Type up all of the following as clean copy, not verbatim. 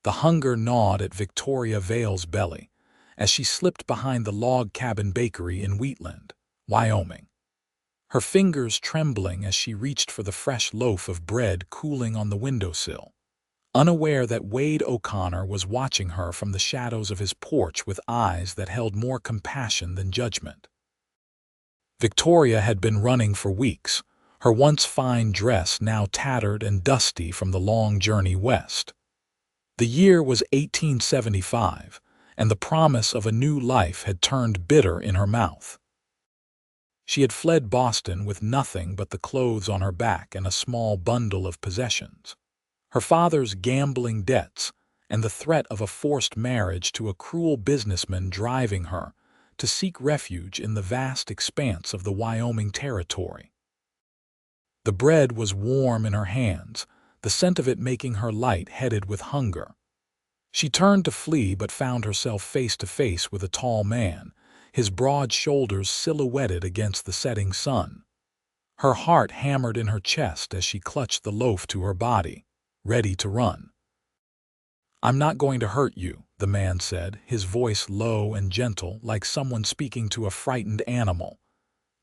The hunger gnawed at Victoria Vale's belly as she slipped behind the log cabin bakery in Wheatland, Wyoming. Her fingers trembling as she reached for the fresh loaf of bread cooling on the windowsill, unaware that Wade O'Connor was watching her from the shadows of his porch with eyes that held more compassion than judgment. Victoria had been running for weeks, her once fine dress now tattered and dusty from the long journey west. The year was 1875, and the promise of a new life had turned bitter in her mouth. She had fled Boston with nothing but the clothes on her back and a small bundle of possessions. Her father's gambling debts and the threat of a forced marriage to a cruel businessman driving her to seek refuge in the vast expanse of the Wyoming Territory. The bread was warm in her hands, the scent of it making her light-headed with hunger. She turned to flee but found herself face to face with a tall man, his broad shoulders silhouetted against the setting sun. Her heart hammered in her chest as she clutched the loaf to her body, ready to run. "I'm not going to hurt you," the man said, his voice low and gentle, like someone speaking to a frightened animal.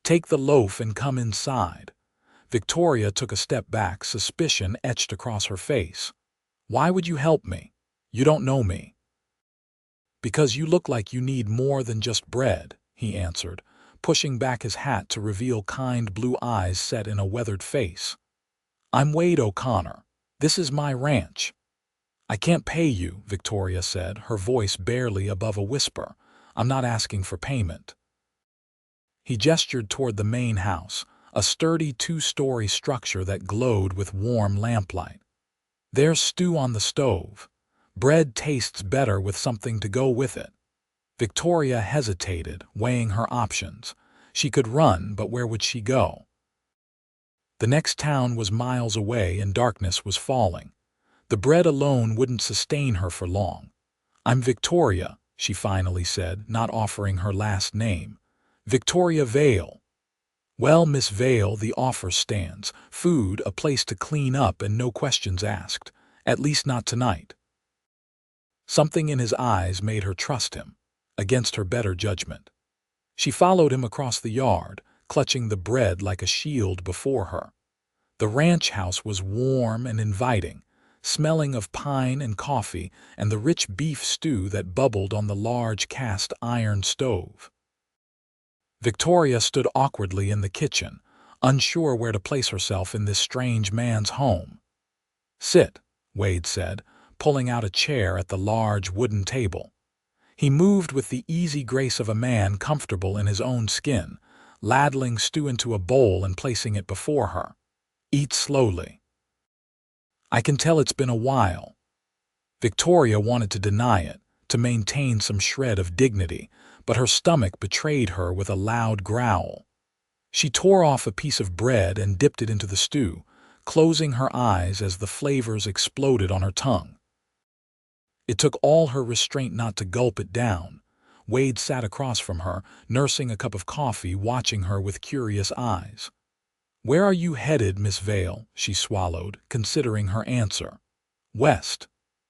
"Take the loaf and come inside." Victoria took a step back, suspicion etched across her face. "Why would you help me? You don't know me." "Because you look like you need more than just bread," he answered, pushing back his hat to reveal kind blue eyes set in a weathered face. "I'm Wade O'Connor. This is my ranch." "I can't pay you," Victoria said, her voice barely above a whisper. "I'm not asking for payment." He gestured toward the main house, a sturdy two-story structure that glowed with warm lamplight. "There's stew on the stove. Bread tastes better with something to go with it." Victoria hesitated, weighing her options. She could run, but where would she go? The next town was miles away and darkness was falling. The bread alone wouldn't sustain her for long. "I'm Victoria," she finally said, not offering her last name. "Victoria Vale." "Well, Miss Vale, the offer stands. Food, a place to clean up, and no questions asked. At least not tonight." Something in his eyes made her trust him, against her better judgment. She followed him across the yard, clutching the bread like a shield before her. The ranch house was warm and inviting, smelling of pine and coffee and the rich beef stew that bubbled on the large cast iron stove. Victoria stood awkwardly in the kitchen, unsure where to place herself in this strange man's home. "Sit," Wade said, pulling out a chair at the large wooden table. He moved with the easy grace of a man comfortable in his own skin, ladling stew into a bowl and placing it before her. "Eat slowly." "I can tell it's been a while." Victoria wanted to deny it, to maintain some shred of dignity, but her stomach betrayed her with a loud growl. She tore off a piece of bread and dipped it into the stew, closing her eyes as the flavors exploded on her tongue. It took all her restraint not to gulp it down. Wade sat across from her, nursing a cup of coffee, watching her with curious eyes. "Where are you headed, Miss Vale?" she swallowed, considering her answer. "West.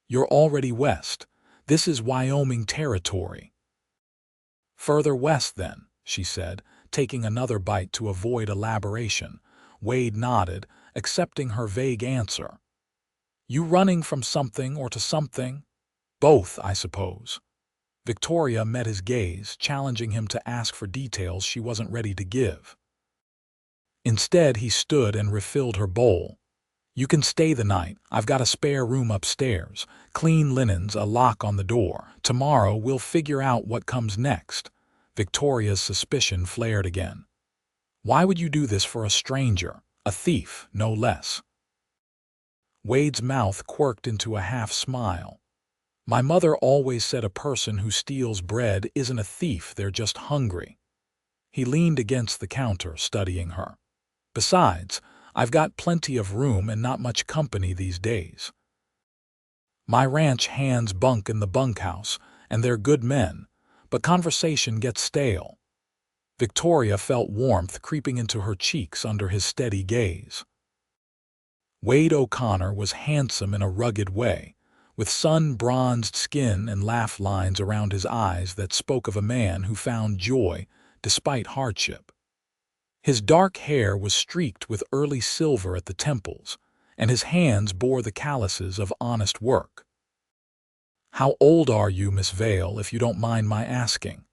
You're already west. This is Wyoming Territory." "Further west, then," she said, taking another bite to avoid elaboration. Wade nodded, accepting her vague answer. "You running from something or to something?" "Both, I suppose." Victoria met his gaze, challenging him to ask for details she wasn't ready to give. Instead, he stood and refilled her bowl. "You can stay the night. I've got a spare room upstairs. Clean linens, a lock on the door. Tomorrow we'll figure out what comes next." Victoria's suspicion flared again. "Why would you do this for a stranger? A thief, no less." Wade's mouth quirked into a half-smile. "My mother always said a person who steals bread isn't a thief, they're just hungry." He leaned against the counter, studying her. "Besides, I've got plenty of room and not much company these days. My ranch hands bunk in the bunkhouse, and they're good men, but conversation gets stale." Victoria felt warmth creeping into her cheeks under his steady gaze. Wade O'Connor was handsome in a rugged way, with sun-bronzed skin and laugh lines around his eyes that spoke of a man who found joy despite hardship. His dark hair was streaked with early silver at the temples, and his hands bore the calluses of honest work. "How old are you, Miss Vale, if you don't mind my asking?"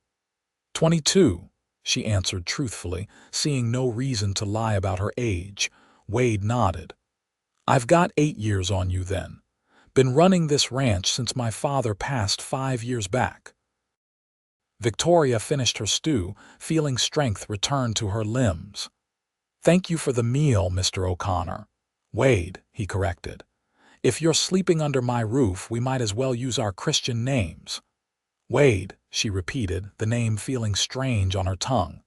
22, she answered truthfully, seeing no reason to lie about her age. Wade nodded. "I've got 8 years on you then. Been running this ranch since my father passed 5 years back." Victoria finished her stew, feeling strength return to her limbs. "Thank you for the meal, Mr. O'Connor." "Wade," he corrected. "If you're sleeping under my roof, we might as well use our Christian names." "Wade," she repeated, the name feeling strange on her tongue.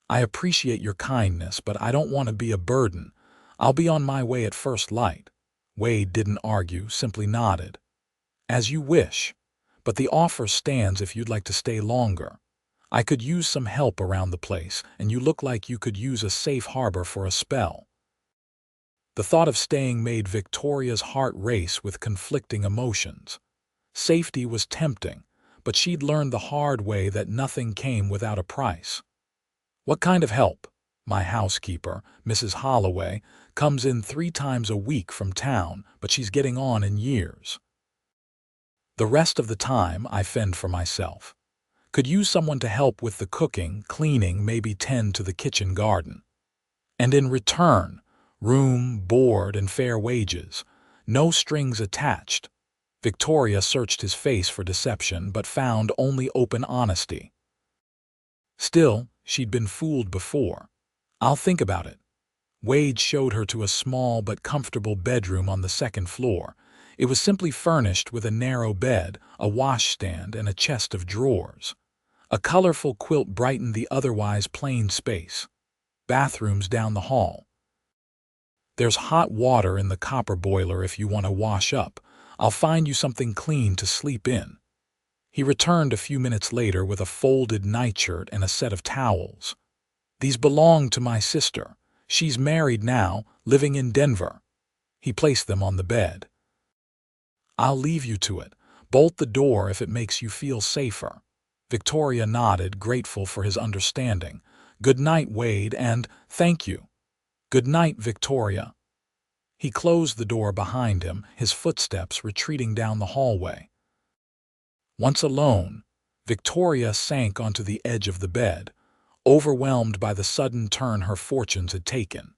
"I appreciate your kindness, but I don't want to be a burden. I'll be on my way at first light." Wade didn't argue, simply nodded. "As you wish, but the offer stands if you'd like to stay longer. I could use some help around the place, and you look like you could use a safe harbor for a spell." The thought of staying made Victoria's heart race with conflicting emotions. Safety was tempting, but she'd learned the hard way that nothing came without a price. "What kind of help?" "My housekeeper, Mrs. Holloway, comes in 3 times a week from town, but she's getting on in years. The rest of the time I fend for myself. Could use someone to help with the cooking, cleaning, maybe tend to the kitchen garden. And in return, room, board, and fair wages. No strings attached." Victoria searched his face for deception, but found only open honesty. Still, she'd been fooled before. "I'll think about it." Wade showed her to a small but comfortable bedroom on the 2nd floor. It was simply furnished with a narrow bed, a washstand, and a chest of drawers. A colorful quilt brightened the otherwise plain space. Bathrooms down the hall. "There's hot water in the copper boiler if you want to wash up. I'll find you something clean to sleep in." He returned a few minutes later with a folded nightshirt and a set of towels. "These belong to my sister. She's married now, living in Denver." He placed them on the bed. "I'll leave you to it. Bolt the door if it makes you feel safer." Victoria nodded, grateful for his understanding. "Good night, Wade, and thank you." "Good night, Victoria." He closed the door behind him, his footsteps retreating down the hallway. Once alone, Victoria sank onto the edge of the bed, overwhelmed by the sudden turn her fortunes had taken.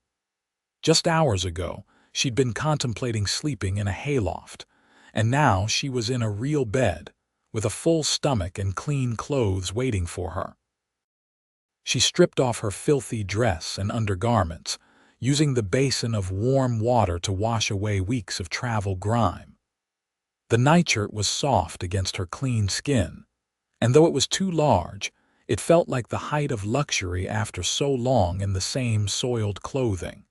Just hours ago, she'd been contemplating sleeping in a hayloft, and now she was in a real bed, with a full stomach and clean clothes waiting for her. She stripped off her filthy dress and undergarments, using the basin of warm water to wash away weeks of travel grime. The nightshirt was soft against her clean skin, and though it was too large, it felt like the height of luxury after so long in the same soiled clothing.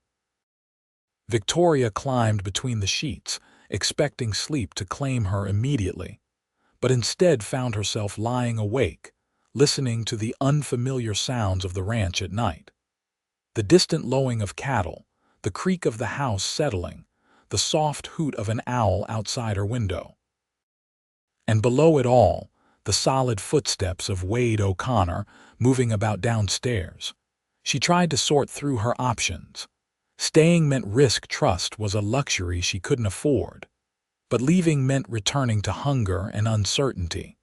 Victoria climbed between the sheets, expecting sleep to claim her immediately, but instead found herself lying awake, listening to the unfamiliar sounds of the ranch at night. The distant lowing of cattle, the creak of the house settling, the soft hoot of an owl outside her window. And below it all, the solid footsteps of Wade O'Connor moving about downstairs. She tried to sort through her options. Staying meant risk trust was a luxury she couldn't afford, but leaving meant returning to hunger and uncertainty.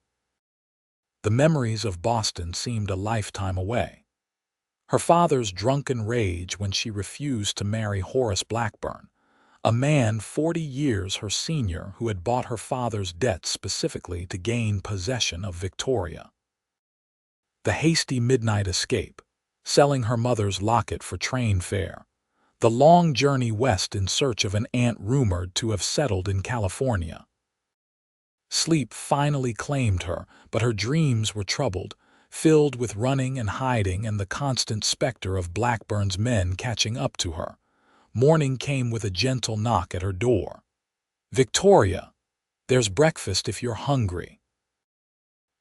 The memories of Boston seemed a lifetime away. Her father's drunken rage when she refused to marry Horace Blackburn, a man 40 years her senior who had bought her father's debts specifically to gain possession of Victoria. The hasty midnight escape, selling her mother's locket for train fare. The long journey west in search of an aunt rumored to have settled in California. Sleep finally claimed her, but her dreams were troubled, filled with running and hiding and the constant specter of Blackburn's men catching up to her. Morning came with a gentle knock at her door. "Victoria, there's breakfast if you're hungry."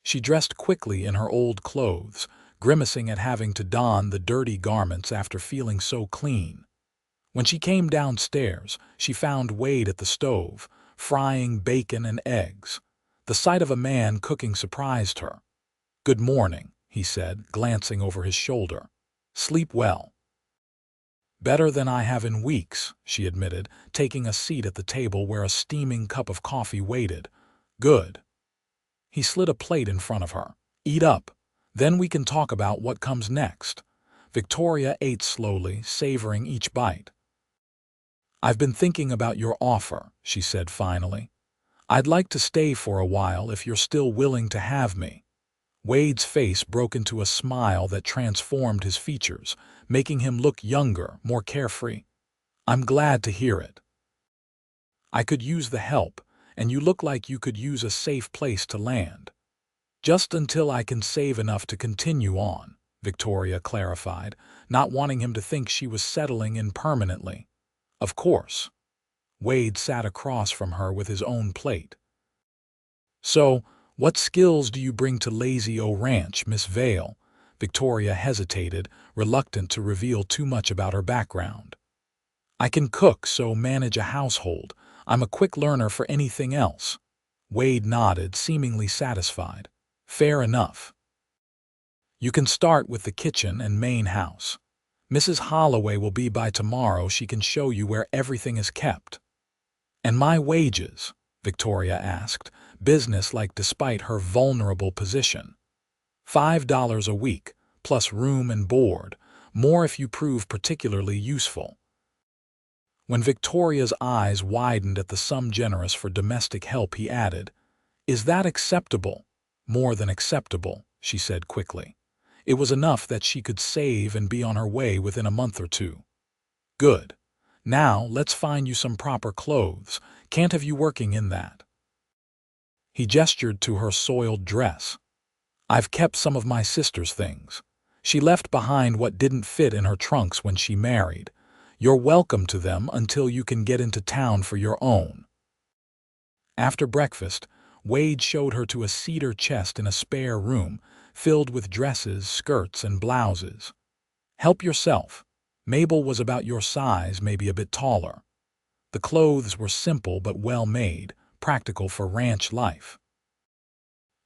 She dressed quickly in her old clothes, grimacing at having to don the dirty garments after feeling so clean. When she came downstairs, she found Wade at the stove, frying bacon and eggs. The sight of a man cooking surprised her. "Good morning," he said, glancing over his shoulder. "Sleep well." "Better than I have in weeks," she admitted, taking a seat at the table where a steaming cup of coffee waited. "Good." He slid a plate in front of her. "Eat up. Then we can talk about what comes next." Victoria ate slowly, savoring each bite. "I've been thinking about your offer," she said finally. "I'd like to stay for a while if you're still willing to have me." Wade's face broke into a smile that transformed his features, making him look younger, more carefree. "I'm glad to hear it. I could use the help, and you look like you could use a safe place to land." "Just until I can save enough to continue on," Victoria clarified, not wanting him to think she was settling in permanently. "Of course." Wade sat across from her with his own plate. "So, what skills do you bring to Lazy O Ranch, Miss Vale?" Victoria hesitated, reluctant to reveal too much about her background. "I can cook, so manage a household. I'm a quick learner for anything else." Wade nodded, seemingly satisfied. "Fair enough. You can start with the kitchen and main house. Mrs. Holloway will be by tomorrow. She can show you where everything is kept." "And my wages?" Victoria asked, businesslike despite her vulnerable position. $5 a week, plus room and board, more if you prove particularly useful." When Victoria's eyes widened at the sum generous for domestic help, he added, "Is that acceptable?" "More than acceptable," she said quickly. It was enough that she could save and be on her way within a month or two. "Good. Now let's find you some proper clothes. Can't have you working in that." He gestured to her soiled dress. "I've kept some of my sister's things. She left behind what didn't fit in her trunks when she married. You're welcome to them until you can get into town for your own." After breakfast, Wade showed her to a cedar chest in a spare room, filled with dresses, skirts, and blouses. "Help yourself. Mabel was about your size, maybe a bit taller." The clothes were simple but well made, practical for ranch life.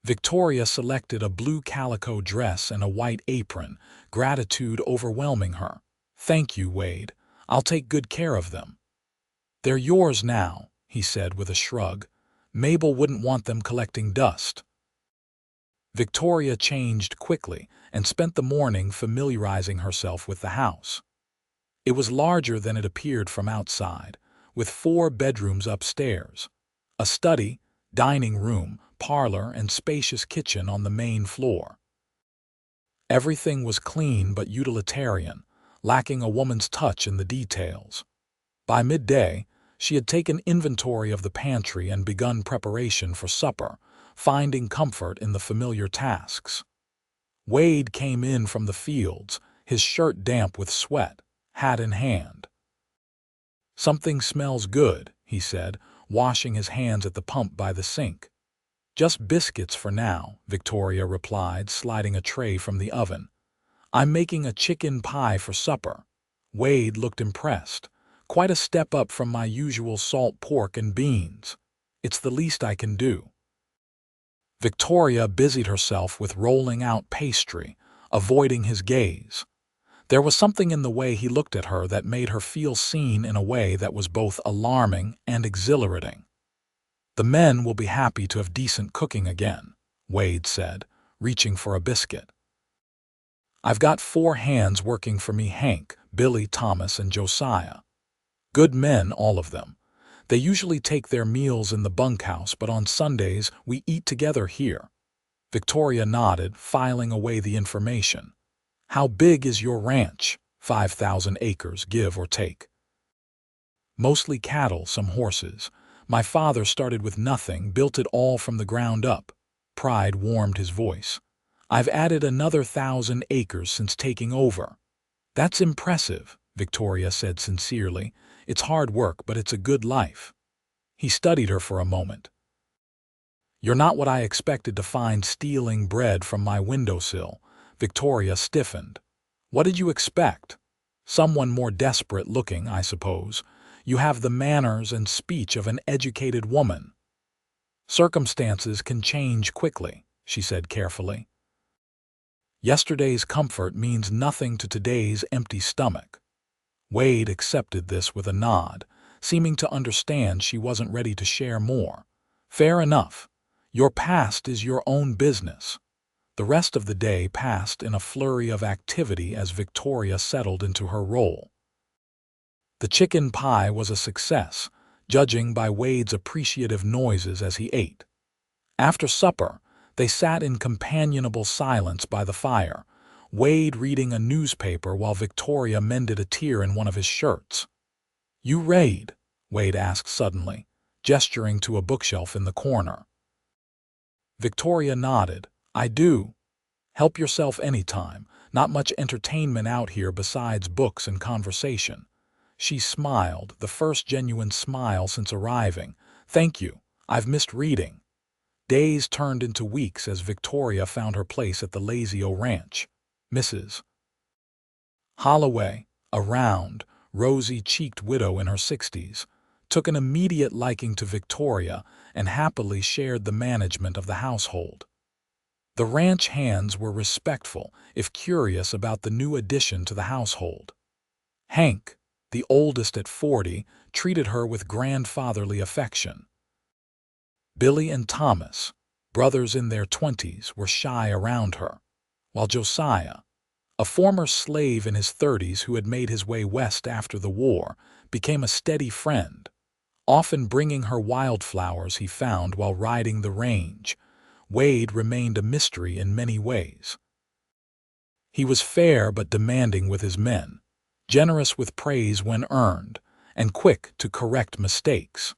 Victoria selected a blue calico dress and a white apron, gratitude overwhelming her. "Thank you, Wade. I'll take good care of them." "They're yours now," he said with a shrug. "Mabel wouldn't want them collecting dust." Victoria changed quickly and spent the morning familiarizing herself with the house. It was larger than it appeared from outside, with 4 bedrooms upstairs, a study, dining room, parlor, and spacious kitchen on the main floor. Everything was clean but utilitarian, lacking a woman's touch in the details. By midday, she had taken inventory of the pantry and begun preparation for supper, finding comfort in the familiar tasks. Wade came in from the fields, his shirt damp with sweat, hat in hand. "Something smells good," he said, washing his hands at the pump by the sink. "Just biscuits for now," Victoria replied, sliding a tray from the oven. "I'm making a chicken pie for supper." Wade looked impressed. "Quite a step up from my usual salt pork and beans." "It's the least I can do." Victoria busied herself with rolling out pastry, avoiding his gaze. There was something in the way he looked at her that made her feel seen in a way that was both alarming and exhilarating. "The men will be happy to have decent cooking again," Wade said, reaching for a biscuit. "I've got 4 hands working for me: Hank, Billy, Thomas, and Josiah. Good men, all of them. They usually take their meals in the bunkhouse, but on Sundays we eat together here." Victoria nodded, filing away the information. "How big is your ranch?" 5,000 acres, give or take. "Mostly cattle, some horses. My father started with nothing, built it all from the ground up." Pride warmed his voice. "I've added another 1,000 acres since taking over." "That's impressive," Victoria said sincerely. "It's hard work, but it's a good life." He studied her for a moment. "You're not what I expected to find stealing bread from my windowsill." Victoria stiffened. "What did you expect? Someone more desperate looking, I suppose. You have the manners and speech of an educated woman. Circumstances can change quickly, she said carefully. Yesterday's comfort means nothing to today's empty stomach. Wade accepted this with a nod, seeming to understand she wasn't ready to share more. Fair enough. Your past is your own business. The rest of the day passed in a flurry of activity as Victoria settled into her role. The chicken pie was a success, judging by Wade's appreciative noises as he ate. After supper, they sat in companionable silence by the fire, Wade reading a newspaper while Victoria mended a tear in one of his shirts. "You read?" Wade asked suddenly, gesturing to a bookshelf in the corner. Victoria nodded. "I do. Help yourself anytime. Not much entertainment out here besides books and conversation." She smiled, the first genuine smile since arriving. "Thank you. I've missed reading." Days turned into weeks as Victoria found her place at the Lazio Ranch. Mrs. Holloway, a round, rosy-cheeked widow in her 60s, took an immediate liking to Victoria and happily shared the management of the household. The ranch hands were respectful, if curious about the new addition to the household. Hank, the oldest at 40, treated her with grandfatherly affection. Billy and Thomas, brothers in their 20s, were shy around her, while Josiah, a former slave in his 30s who had made his way west after the war, became a steady friend, often bringing her wildflowers he found while riding the range. Wade remained a mystery in many ways. He was fair but demanding with his men, generous with praise when earned, and quick to correct mistakes.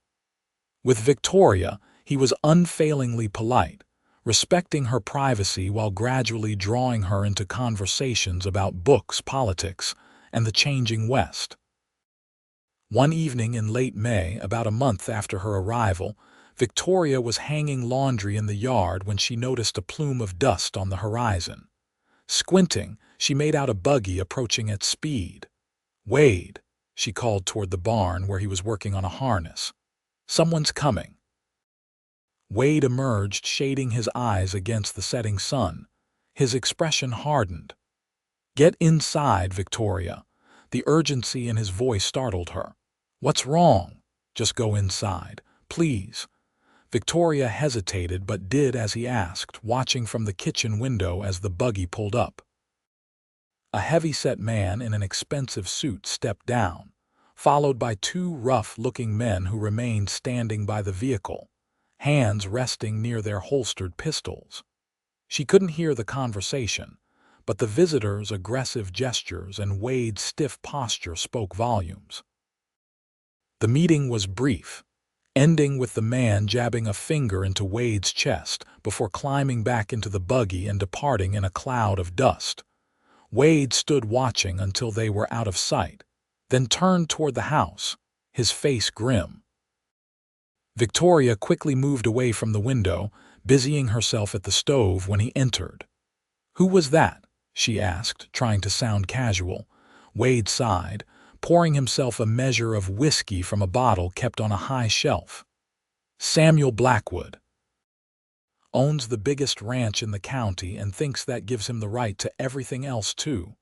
With Victoria, he was unfailingly polite, respecting her privacy while gradually drawing her into conversations about books, politics, and the changing West. One evening in late May, about a month after her arrival, Victoria was hanging laundry in the yard when she noticed a plume of dust on the horizon. Squinting, she made out a buggy approaching at speed. "Wade," she called toward the barn where he was working on a harness. "Someone's coming." Wade emerged, shading his eyes against the setting sun. His expression hardened. "Get inside, Victoria." The urgency in his voice startled her. "What's wrong?" "Just go inside, please." Victoria hesitated but did as he asked, watching from the kitchen window as the buggy pulled up. A heavy-set man in an expensive suit stepped down, followed by two rough-looking men who remained standing by the vehicle, hands resting near their holstered pistols. She couldn't hear the conversation, but the visitors' aggressive gestures and Wade's stiff posture spoke volumes. The meeting was brief, ending with the man jabbing a finger into Wade's chest before climbing back into the buggy and departing in a cloud of dust. Wade stood watching until they were out of sight, then turned toward the house, his face grim. Victoria quickly moved away from the window, busying herself at the stove when he entered. "Who was that?" she asked, trying to sound casual. Wade sighed, pouring himself a measure of whiskey from a bottle kept on a high shelf. "Samuel Blackwood. Owns the biggest ranch in the county and thinks that gives him the right to everything else too."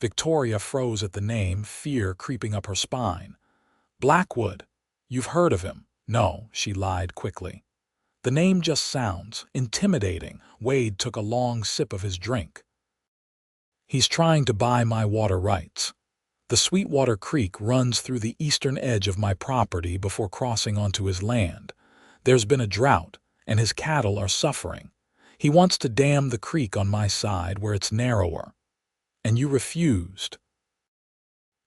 Victoria froze at the name, fear creeping up her spine. "Blackwood? You've heard of him?" "No," she lied quickly. "The name just sounds intimidating." Wade took a long sip of his drink. "He's trying to buy my water rights. The Sweetwater Creek runs through the eastern edge of my property before crossing onto his land. There's been a drought, and his cattle are suffering. He wants to dam the creek on my side where it's narrower. And you refused."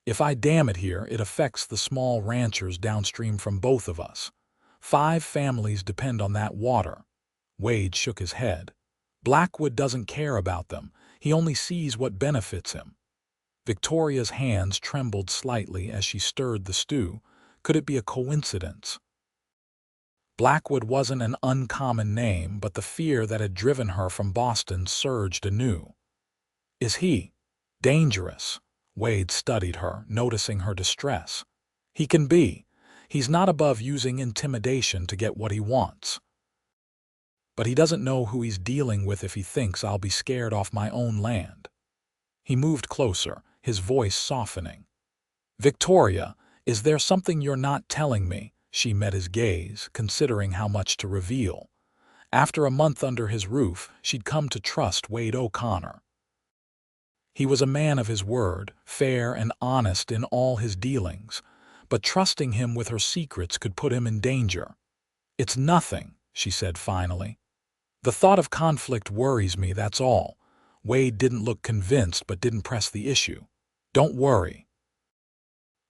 "If I dam it here, it affects the small ranchers downstream from both of us. 5 families depend on that water." Wade shook his head. "Blackwood doesn't care about them. He only sees what benefits him." Victoria's hands trembled slightly as she stirred the stew. Could it be a coincidence? Blackwood wasn't an uncommon name, but the fear that had driven her from Boston surged anew. "Is he dangerous?" Wade studied her, noticing her distress. He can be. He's not above using intimidation to get what he wants. But he doesn't know who he's dealing with if he thinks I'll be scared off my own land. He moved closer, his voice softening. Victoria, is there something you're not telling me? She met his gaze, considering how much to reveal. After a month under his roof, she'd come to trust Wade O'Connor. He was a man of his word, fair and honest in all his dealings, but trusting him with her secrets could put him in danger. It's nothing, she said finally. The thought of conflict worries me, that's all. Wade didn't look convinced but didn't press the issue. Don't worry.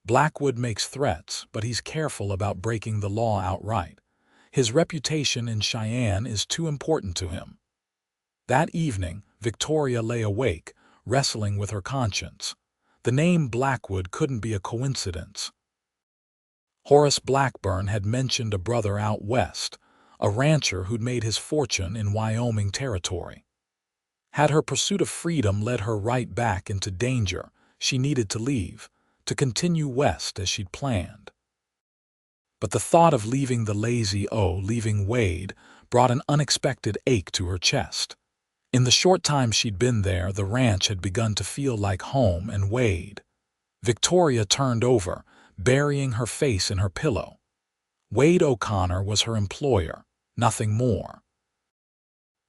Blackwood makes threats, but he's careful about breaking the law outright. His reputation in Cheyenne is too important to him. That evening, Victoria lay awake, wrestling with her conscience. The name Blackwood couldn't be a coincidence. Horace Blackburn had mentioned a brother out west, a rancher who'd made his fortune in Wyoming territory. Had her pursuit of freedom led her right back into danger, she needed to leave, to continue west as she'd planned. But the thought of leaving the leaving Wade, brought an unexpected ache to her chest. In the short time she'd been there, the ranch had begun to feel like home and Wade. Victoria turned over, burying her face in her pillow. Wade O'Connor was her employer, nothing more.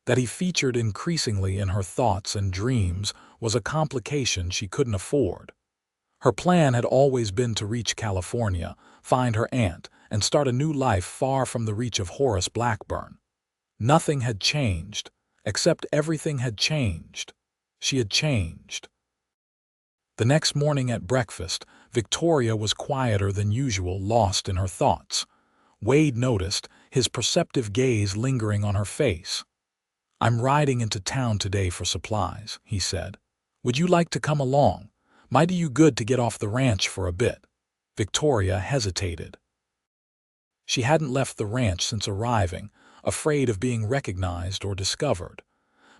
That he featured increasingly in her thoughts and dreams was a complication she couldn't afford. Her plan had always been to reach California, find her aunt, and start a new life far from the reach of Horace Blackburn. Nothing had changed, except everything had changed. She had changed. The next morning at breakfast, Victoria was quieter than usual, lost in her thoughts. Wade noticed, his perceptive gaze lingering on her face. I'm riding into town today for supplies, he said. Would you like to come along? Might do you good to get off the ranch for a bit. Victoria hesitated. She hadn't left the ranch since arriving, afraid of being recognized or discovered.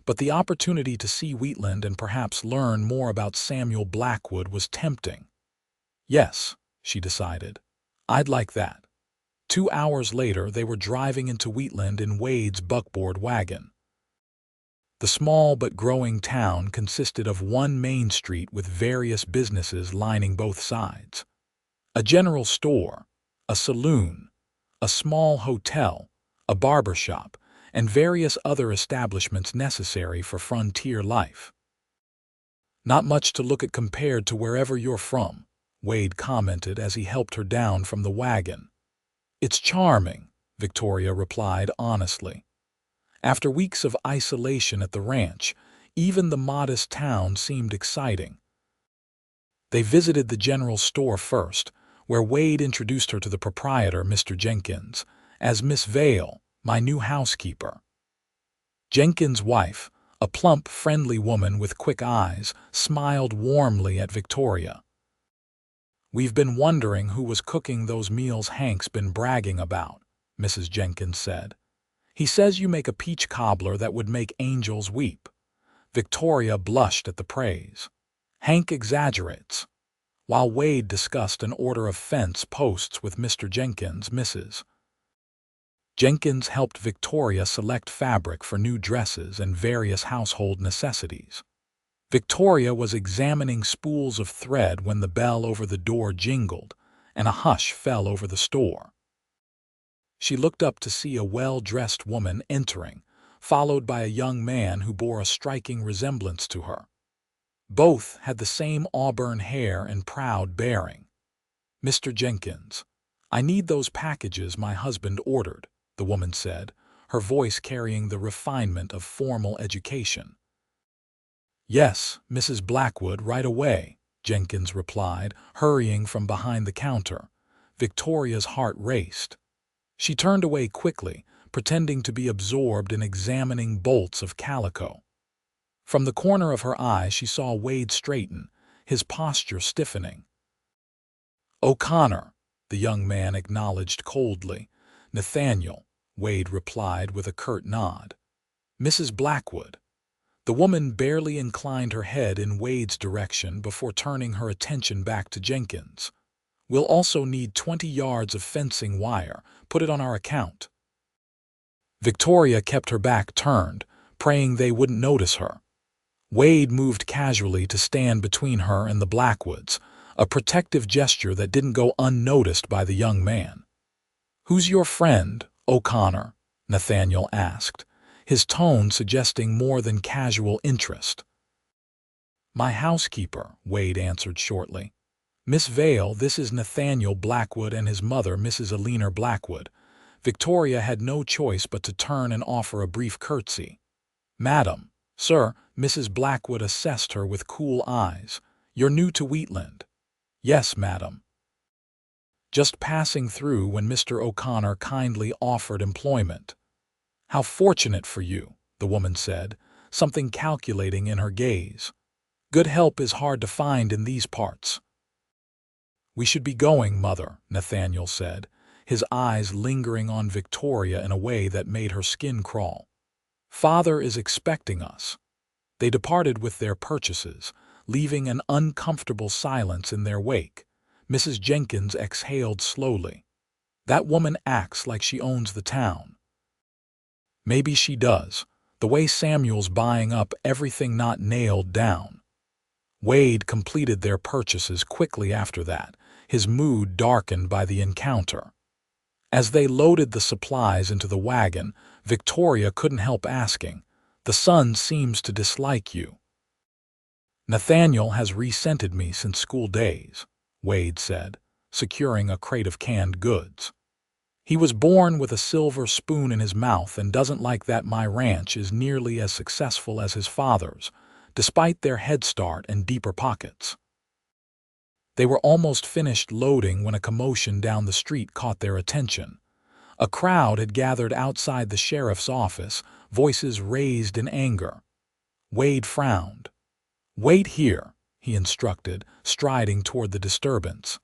But the opportunity to see Wheatland and perhaps learn more about Samuel Blackwood was tempting. Yes, she decided. I'd like that. 2 hours later, they were driving into Wheatland in Wade's buckboard wagon. The small but growing town consisted of one main street with various businesses lining both sides. A general store, a saloon, a small hotel, a barber shop, and various other establishments necessary for frontier life. Not much to look at compared to wherever you're from, Wade commented as he helped her down from the wagon. It's charming, Victoria replied honestly. After weeks of isolation at the ranch, even the modest town seemed exciting. They visited the general store first, where Wade introduced her to the proprietor, Mr. Jenkins, as Miss Vale, my new housekeeper. Jenkins' wife, a plump, friendly woman with quick eyes, smiled warmly at Victoria. We've been wondering who was cooking those meals Hank's been bragging about, Mrs. Jenkins said. He says you make a peach cobbler that would make angels weep. Victoria blushed at the praise. Hank exaggerates. While Wade discussed an order of fence posts with Mr. Jenkins, Mrs. Jenkins helped Victoria select fabric for new dresses and various household necessities. Victoria was examining spools of thread when the bell over the door jingled, and a hush fell over the store. She looked up to see a well-dressed woman entering, followed by a young man who bore a striking resemblance to her. Both had the same auburn hair and proud bearing. Mr. Jenkins, I need those packages my husband ordered, the woman said, her voice carrying the refinement of formal education. Yes, Mrs. Blackwood, right away, Jenkins replied, hurrying from behind the counter. Victoria's heart raced. She turned away quickly, pretending to be absorbed in examining bolts of calico. From the corner of her eye she saw Wade straighten, his posture stiffening. O'Connor, the young man acknowledged coldly. Nathaniel, Wade replied with a curt nod. Mrs. Blackwood. The woman barely inclined her head in Wade's direction before turning her attention back to Jenkins. We'll also need 20 yards of fencing wire. Put it on our account." Victoria kept her back turned, praying they wouldn't notice her. Wade moved casually to stand between her and the Blackwoods, a protective gesture that didn't go unnoticed by the young man. "Who's your friend, O'Connor?" Nathaniel asked, his tone suggesting more than casual interest. "My housekeeper," Wade answered shortly. "Miss Vale, this is Nathaniel Blackwood and his mother, Mrs. Eleanor Blackwood." Victoria had no choice but to turn and offer a brief curtsy. "Madam, sir," Mrs. Blackwood assessed her with cool eyes. "You're new to Wheatland." "Yes, madam." "Just passing through when Mr. O'Connor kindly offered employment." "How fortunate for you," the woman said, something calculating in her gaze. "Good help is hard to find in these parts." "We should be going, mother," Nathaniel said, his eyes lingering on Victoria in a way that made her skin crawl. "Father is expecting us." They departed with their purchases, leaving an uncomfortable silence in their wake. Mrs. Jenkins exhaled slowly. "That woman acts like she owns the town." "Maybe she does, the way Samuel's buying up everything not nailed down." Wade completed their purchases quickly after that, his mood darkened by the encounter. As they loaded the supplies into the wagon, Victoria couldn't help asking, "The son seems to dislike you." "Nathaniel has resented me since school days," Wade said, securing a crate of canned goods. "He was born with a silver spoon in his mouth and doesn't like that my ranch is nearly as successful as his father's, despite their head start and deeper pockets." They were almost finished loading when a commotion down the street caught their attention. A crowd had gathered outside the sheriff's office, voices raised in anger. Wade frowned. "Wait here," he instructed, striding toward the disturbance.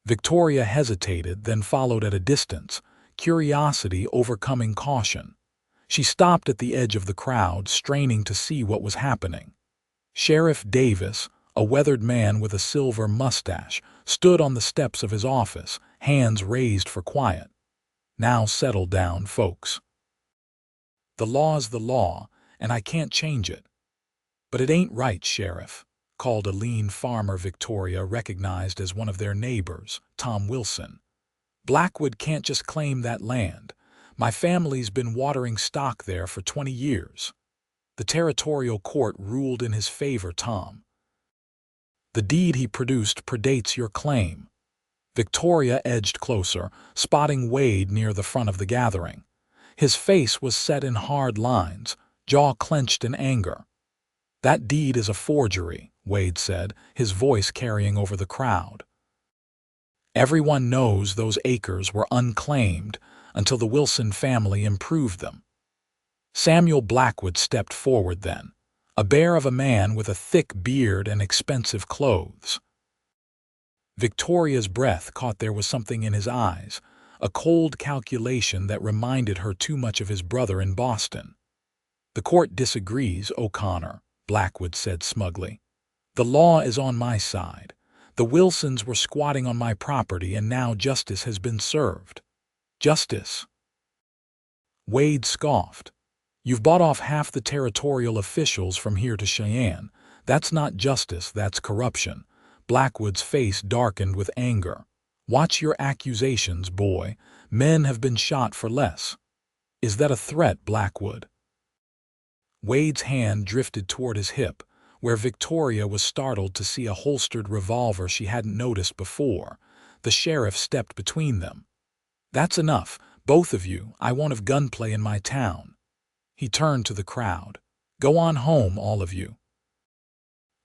Victoria hesitated, then followed at a distance, curiosity overcoming caution. She stopped at the edge of the crowd, straining to see what was happening. Sheriff Davis, a weathered man with a silver mustache, stood on the steps of his office, hands raised for quiet. "Now settle down, folks. The law's the law, and I can't change it." "But it ain't right, Sheriff," called a lean farmer Victoria recognized as one of their neighbors, Tom Wilson. "Blackwood can't just claim that land. My family's been watering stock there for 20 years. The territorial court ruled in his favor, Tom. The deed he produced predates your claim." Victoria edged closer, spotting Wade near the front of the gathering. His face was set in hard lines, jaw clenched in anger. "That deed is a forgery," Wade said, his voice carrying over the crowd. "Everyone knows those acres were unclaimed until the Wilson family improved them." Samuel Blackwood stepped forward then, a bear of a man with a thick beard and expensive clothes. Victoria's breath caught there was something in his eyes, a cold calculation that reminded her too much of his brother in Boston. "The court disagrees, O'Connor," Blackwood said smugly. "The law is on my side. The Wilsons were squatting on my property and now justice has been served." "Justice?" Wade scoffed. "You've bought off half the territorial officials from here to Cheyenne. That's not justice, that's corruption." Blackwood's face darkened with anger. "Watch your accusations, boy. Men have been shot for less." "Is that a threat, Blackwood?" Wade's hand drifted toward his hip, where Victoria was startled to see a holstered revolver she hadn't noticed before. The sheriff stepped between them. "That's enough, both of you. I won't have gunplay in my town." He turned to the crowd. "Go on home, all of you.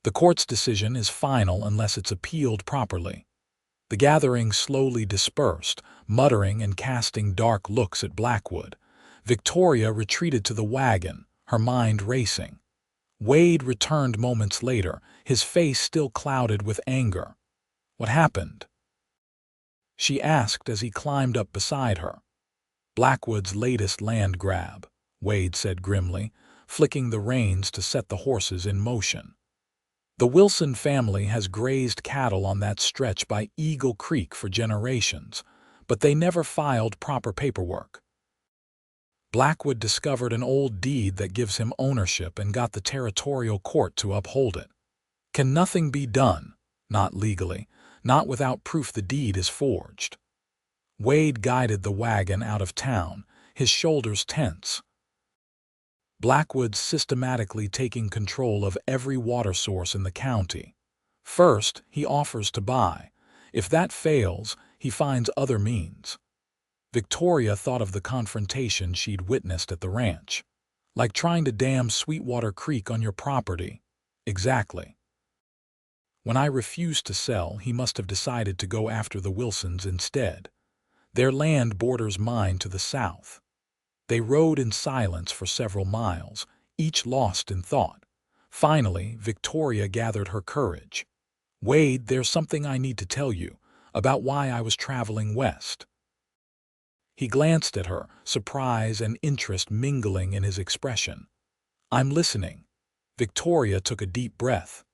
The court's decision is final unless it's appealed properly." The gathering slowly dispersed, muttering and casting dark looks at Blackwood. Victoria retreated to the wagon, her mind racing. Wade returned moments later, his face still clouded with anger. "What happened?" she asked as he climbed up beside her. "Blackwood's latest land grab," Wade said grimly, flicking the reins to set the horses in motion. The Wilson family has grazed cattle on that stretch by Eagle Creek for generations, but they never filed proper paperwork. Blackwood discovered an old deed that gives him ownership and got the territorial court to uphold it. Can nothing be done? Not legally, not without proof the deed is forged. Wade guided the wagon out of town, his shoulders tense. Blackwood's systematically taking control of every water source in the county. First, he offers to buy. If that fails, he finds other means. Victoria thought of the confrontation she'd witnessed at the ranch. Like trying to dam Sweetwater Creek on your property. Exactly. When I refused to sell, he must have decided to go after the Wilsons instead. Their land borders mine to the south. They rode in silence for several miles, each lost in thought. Finally, Victoria gathered her courage. "Wade, there's something I need to tell you, about why I was traveling west." He glanced at her, surprise and interest mingling in his expression. "I'm listening." Victoria took a deep breath.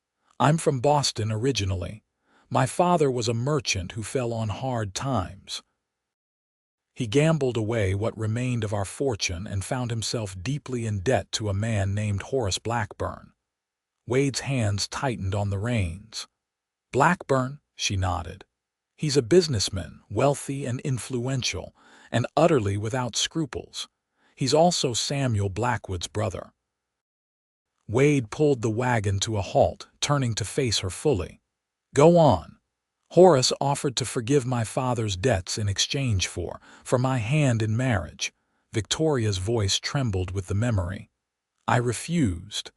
"I'm from Boston originally. My father was a merchant who fell on hard times. He gambled away what remained of our fortune and found himself deeply in debt to a man named Horace Blackburn." Wade's hands tightened on the reins. "Blackburn?" she nodded. "He's a businessman, wealthy and influential, and utterly without scruples. He's also Samuel Blackwood's brother." Wade pulled the wagon to a halt, turning to face her fully. "Go on." "Horace offered to forgive my father's debts in exchange for my hand in marriage." Victoria's voice trembled with the memory. "I refused."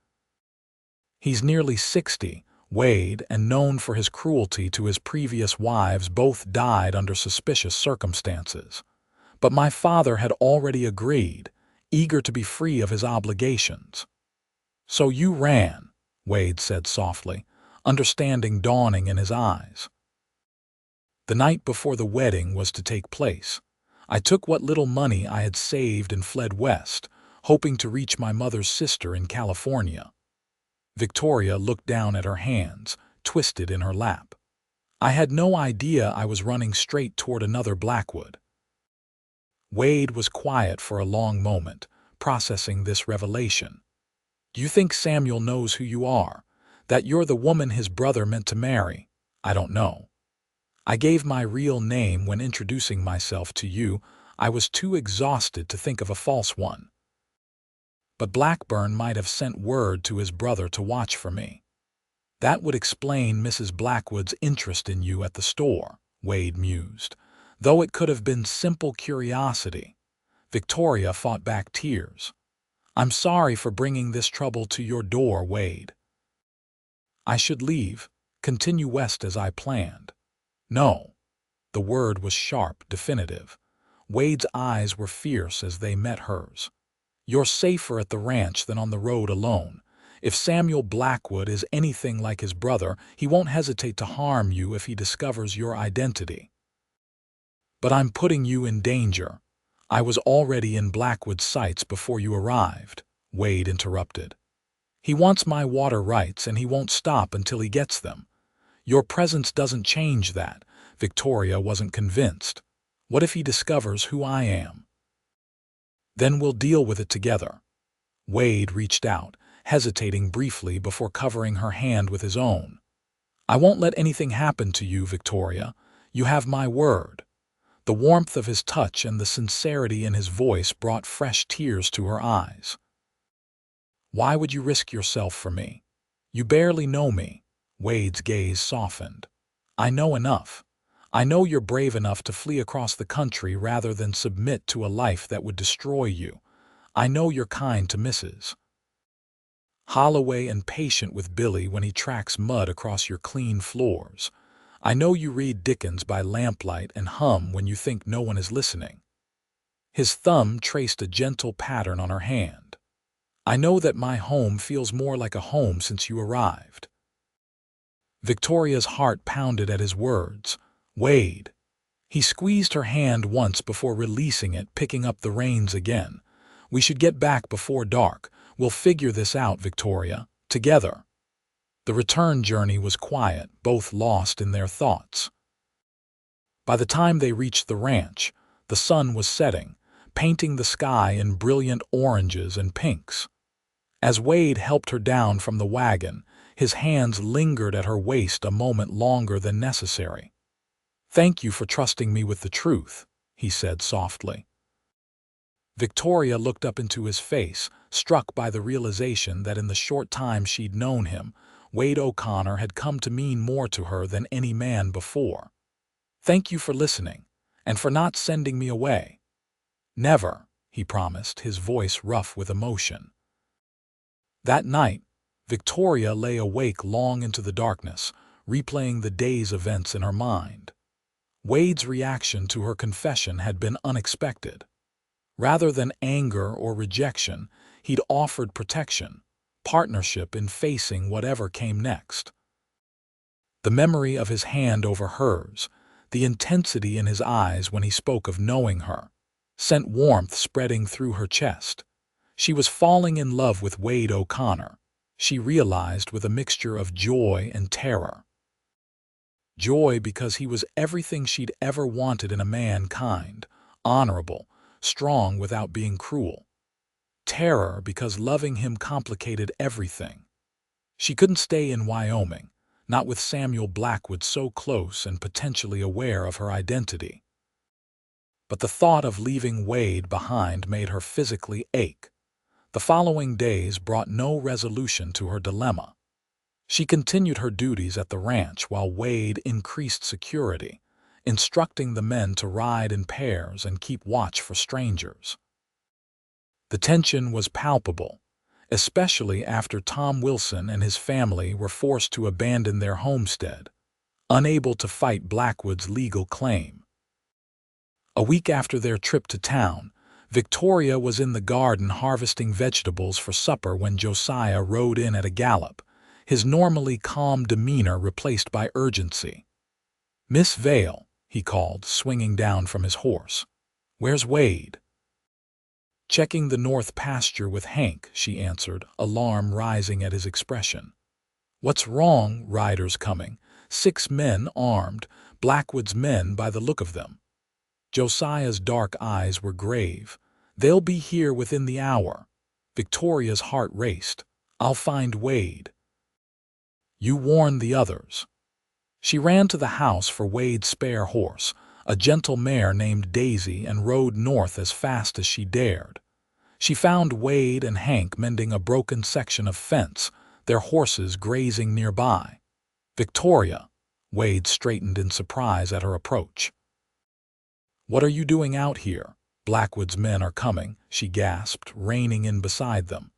"He's nearly 60, Wade, and known for his cruelty to his previous wives. Both died under suspicious circumstances. But my father had already agreed, eager to be free of his obligations." "So you ran," Wade said softly, understanding dawning in his eyes. "The night before the wedding was to take place, I took what little money I had saved and fled west, hoping to reach my mother's sister in California." Victoria looked down at her hands, twisted in her lap. "I had no idea I was running straight toward another Blackwood." Wade was quiet for a long moment, processing this revelation. "Do you think Samuel knows who you are? That you're the woman his brother meant to marry?" "I don't know. I gave my real name when introducing myself to you. I was too exhausted to think of a false one. But Blackburn might have sent word to his brother to watch for me." "That would explain Mrs. Blackwood's interest in you at the store," Wade mused, "though it could have been simple curiosity." Victoria fought back tears. "I'm sorry for bringing this trouble to your door, Wade. I should leave, continue west as I planned." "No." The word was sharp, definitive. Wade's eyes were fierce as they met hers. "You're safer at the ranch than on the road alone. If Samuel Blackwood is anything like his brother, he won't hesitate to harm you if he discovers your identity." "But I'm putting you in danger." "I was already in Blackwood's sights before you arrived," Wade interrupted. "He wants my water rights and he won't stop until he gets them. Your presence doesn't change that." Victoria wasn't convinced. "What if he discovers who I am?" "Then we'll deal with it together." Wade reached out, hesitating briefly before covering her hand with his own. "I won't let anything happen to you, Victoria. You have my word." The warmth of his touch and the sincerity in his voice brought fresh tears to her eyes. "Why would you risk yourself for me? You barely know me." Wade's gaze softened. "I know enough. I know you're brave enough to flee across the country rather than submit to a life that would destroy you. I know you're kind to Mrs. Holloway and patient with Billy when he tracks mud across your clean floors. I know you read Dickens by lamplight and hum when you think no one is listening." His thumb traced a gentle pattern on her hand. "I know that my home feels more like a home since you arrived." Victoria's heart pounded at his words. "Wade." He squeezed her hand once before releasing it, picking up the reins again. "We should get back before dark. We'll figure this out, Victoria. Together." The return journey was quiet, both lost in their thoughts. By the time they reached the ranch, the sun was setting, painting the sky in brilliant oranges and pinks. As Wade helped her down from the wagon, his hands lingered at her waist a moment longer than necessary. "Thank you for trusting me with the truth," he said softly. Victoria looked up into his face, struck by the realization that in the short time she'd known him, Wade O'Connor had come to mean more to her than any man before. "Thank you for listening, and for not sending me away." "Never," he promised, his voice rough with emotion. That night, Victoria lay awake long into the darkness, replaying the day's events in her mind. Wade's reaction to her confession had been unexpected. Rather than anger or rejection, he'd offered protection, partnership in facing whatever came next. The memory of his hand over hers, the intensity in his eyes when he spoke of knowing her, sent warmth spreading through her chest. She was falling in love with Wade O'Connor, she realized, with a mixture of joy and terror. Joy because he was everything she'd ever wanted in a man: kind, honorable, strong without being cruel. Terror because loving him complicated everything. She couldn't stay in Wyoming, not with Samuel Blackwood so close and potentially aware of her identity. But the thought of leaving Wade behind made her physically ache. The following days brought no resolution to her dilemma. She continued her duties at the ranch while Wade increased security, instructing the men to ride in pairs and keep watch for strangers. The tension was palpable, especially after Tom Wilson and his family were forced to abandon their homestead, unable to fight Blackwood's legal claim. A week after their trip to town, Victoria was in the garden harvesting vegetables for supper when Josiah rode in at a gallop, his normally calm demeanor replaced by urgency. "Miss Vale," he called, swinging down from his horse. "Where's Wade?" "Checking the north pasture with Hank," she answered, alarm rising at his expression. "What's wrong?" "Riders coming. 6 men armed, Blackwood's men by the look of them." Josiah's dark eyes were grave. "They'll be here within the hour." Victoria's heart raced. "I'll find Wade." "You warn the others." She ran to the house for Wade's spare horse, a gentle mare named Daisy, and rode north as fast as she dared. She found Wade and Hank mending a broken section of fence, their horses grazing nearby. "Victoria," Wade straightened in surprise at her approach. "What are you doing out here?" "Blackwood's men are coming," she gasped, reining in beside them.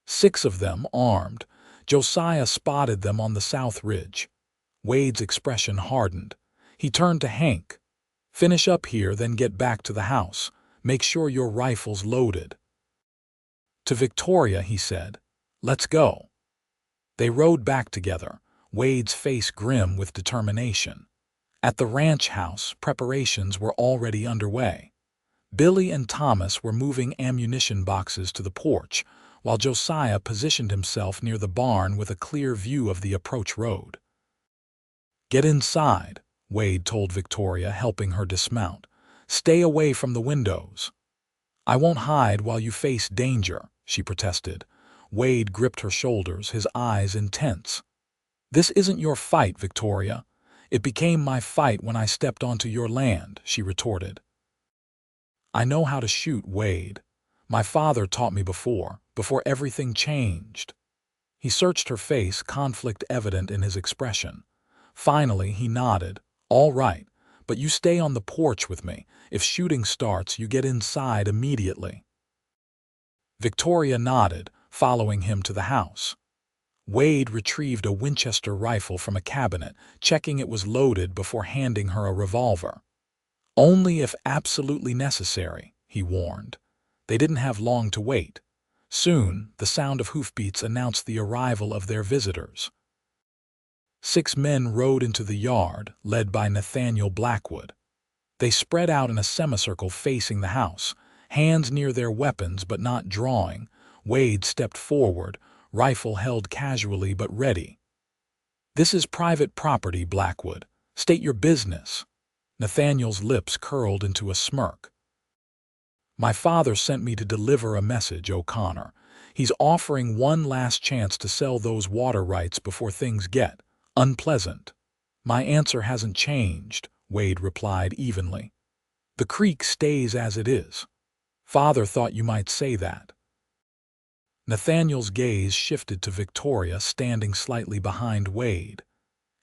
6 of them, armed. Josiah spotted them on the south ridge. Wade's expression hardened. He turned to Hank. "Finish up here, then get back to the house. Make sure your rifle's loaded." To Victoria, he said, "Let's go." They rode back together, Wade's face grim with determination. At the ranch house, preparations were already underway. Billy and Thomas were moving ammunition boxes to the porch, while Josiah positioned himself near the barn with a clear view of the approach road. "Get inside," Wade told Victoria, helping her dismount. "Stay away from the windows." "I won't hide while you face danger," she protested. Wade gripped her shoulders, his eyes intense. "This isn't your fight, Victoria. It became my fight when I stepped onto your land," she retorted. "I know how to shoot, Wade. My father taught me before everything changed." He searched her face, conflict evident in his expression. Finally, he nodded. "All right, but you stay on the porch with me. If shooting starts, you get inside immediately." Victoria nodded, following him to the house. Wade retrieved a Winchester rifle from a cabinet, checking it was loaded before handing her a revolver. "Only if absolutely necessary," he warned. They didn't have long to wait. Soon, the sound of hoofbeats announced the arrival of their visitors. 6 men rode into the yard, led by Nathaniel Blackwood. They spread out in a semicircle facing the house, hands near their weapons but not drawing. Wade stepped forward, rifle held casually but ready. This is private property, Blackwood. State your business. Nathaniel's lips curled into a smirk. My father sent me to deliver a message, O'Connor. He's offering one last chance to sell those water rights before things get unpleasant. My answer hasn't changed, Wade replied evenly. The creek stays as it is. Father thought you might say that. Nathaniel's gaze shifted to Victoria, standing slightly behind Wade.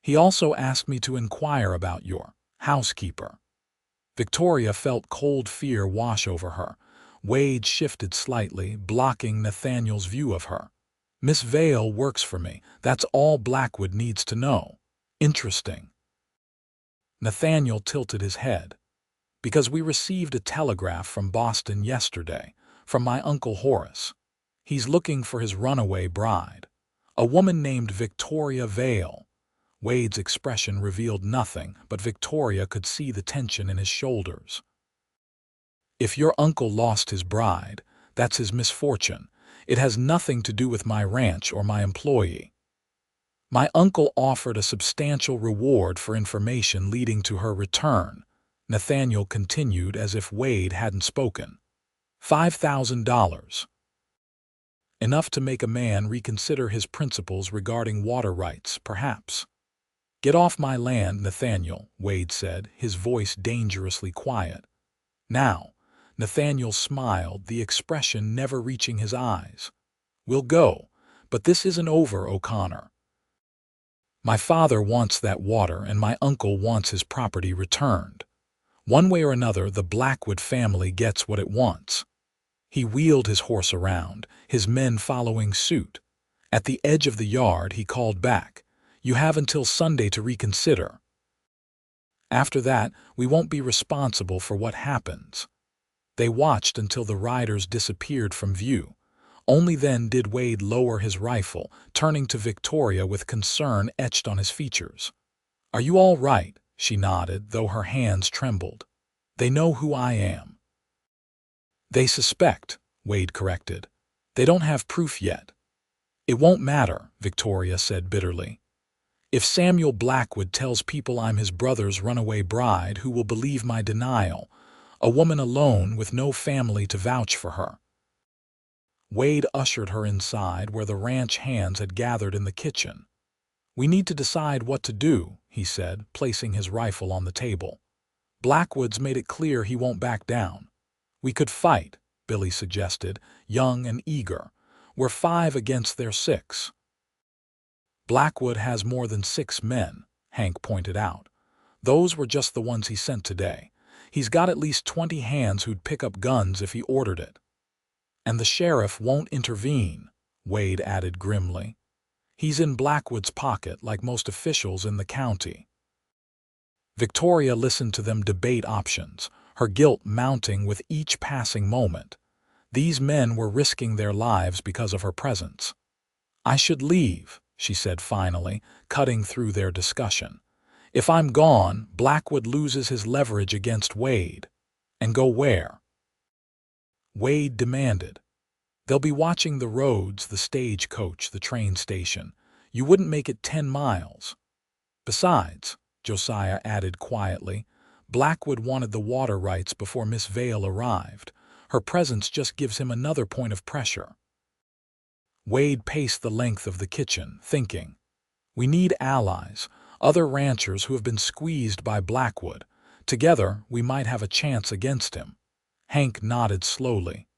He also asked me to inquire about your housekeeper. Victoria felt cold fear wash over her. Wade shifted slightly, blocking Nathaniel's view of her. Miss Vale works for me. That's all Blackwood needs to know. Interesting. Nathaniel tilted his head. Because we received a telegraph from Boston yesterday, from my Uncle Horace. He's looking for his runaway bride, a woman named Victoria Vale. Wade's expression revealed nothing, but Victoria could see the tension in his shoulders. If your uncle lost his bride, that's his misfortune. It has nothing to do with my ranch or my employee. My uncle offered a substantial reward for information leading to her return, Nathaniel continued as if Wade hadn't spoken. $5,000. Enough to make a man reconsider his principles regarding water rights, perhaps. Get off my land, Nathaniel, Wade said, his voice dangerously quiet. Now, Nathaniel smiled, the expression never reaching his eyes. We'll go, but this isn't over, O'Connor. My father wants that water and my uncle wants his property returned. One way or another, the Blackwood family gets what it wants. He wheeled his horse around, his men following suit. At the edge of the yard, he called back, "You have until Sunday to reconsider. After that, we won't be responsible for what happens." They watched until the riders disappeared from view. Only then did Wade lower his rifle, turning to Victoria with concern etched on his features. "Are you all right?" She nodded, though her hands trembled. "They know who I am." "They suspect," Wade corrected. "They don't have proof yet." "It won't matter," Victoria said bitterly. "If Samuel Blackwood tells people I'm his brother's runaway bride, who will believe my denial? A woman alone with no family to vouch for her." Wade ushered her inside where the ranch hands had gathered in the kitchen. "We need to decide what to do," he said, placing his rifle on the table. "Blackwood's made it clear he won't back down." "We could fight," Billy suggested, young and eager. "We're 5 against their 6. "Blackwood has more than 6 men," Hank pointed out. "Those were just the ones he sent today. He's got at least 20 hands who'd pick up guns if he ordered it." "And the sheriff won't intervene," Wade added grimly. "He's in Blackwood's pocket like most officials in the county." Victoria listened to them debate options, her guilt mounting with each passing moment. These men were risking their lives because of her presence. "I should leave," she said finally, cutting through their discussion. "If I'm gone, Blackwood loses his leverage against Wade." "And go where?" Wade demanded. "They'll be watching the roads, the stagecoach, the train station. You wouldn't make it 10 miles. Besides," Josiah added quietly, "Blackwood wanted the water rights before Miss Vale arrived. Her presence just gives him another point of pressure." Wade paced the length of the kitchen, thinking. "We need allies, other ranchers who have been squeezed by Blackwood. Together, we might have a chance against him." Hank nodded slowly.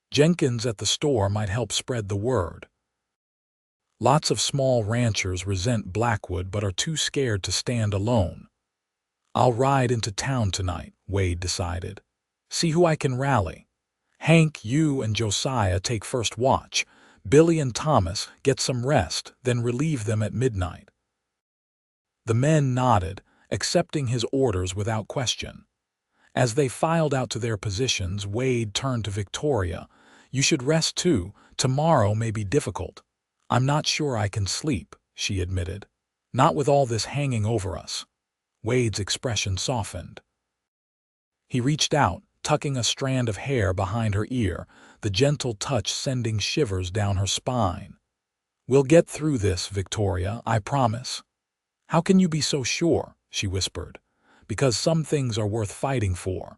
"Jenkins at the store might help spread the word." "Lots of small ranchers resent Blackwood but are too scared to stand alone." "I'll ride into town tonight," Wade decided. "See who I can rally. Hank, you and Josiah take first watch. Billy and Thomas get some rest, then relieve them at midnight." The men nodded, accepting his orders without question. As they filed out to their positions, Wade turned to Victoria. "You should rest too. Tomorrow may be difficult." "I'm not sure I can sleep," she admitted. "Not with all this hanging over us." Wade's expression softened. He reached out, tucking a strand of hair behind her ear, the gentle touch sending shivers down her spine. "We'll get through this, Victoria, I promise." "How can you be so sure?" she whispered. "Because some things are worth fighting for."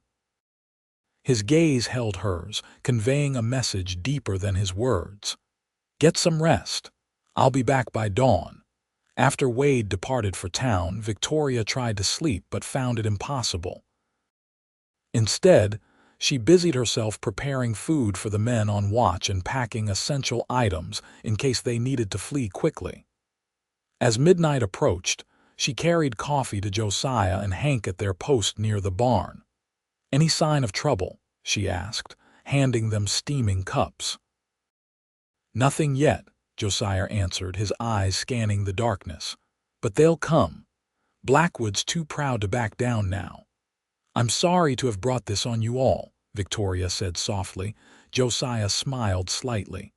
His gaze held hers, conveying a message deeper than his words. "Get some rest. I'll be back by dawn." After Wade departed for town, Victoria tried to sleep but found it impossible. Instead, she busied herself preparing food for the men on watch and packing essential items in case they needed to flee quickly. As midnight approached, she carried coffee to Josiah and Hank at their post near the barn. "Any sign of trouble?" she asked, handing them steaming cups. "Nothing yet," Josiah answered, his eyes scanning the darkness. "But they'll come. Blackwood's too proud to back down now." "I'm sorry to have brought this on you all," Victoria said softly. Josiah smiled slightly.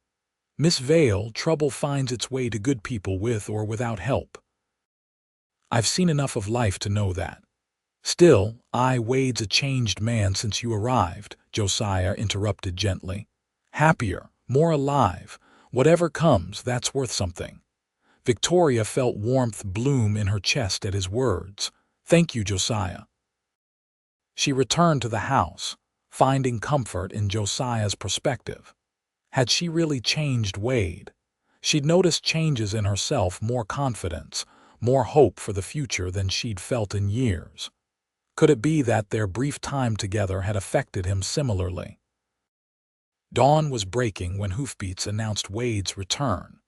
"Miss Vale, trouble finds its way to good people with or without help. I've seen enough of life to know that." "Still, Wade's a changed man since you arrived," Josiah interrupted gently. "Happier, more alive. Whatever comes, that's worth something." Victoria felt warmth bloom in her chest at his words. "Thank you, Josiah." She returned to the house, finding comfort in Josiah's perspective. Had she really changed Wade? She'd noticed changes in herself, more confidence, more hope for the future than she'd felt in years. Could it be that their brief time together had affected him similarly? Dawn was breaking when hoofbeats announced Wade's return.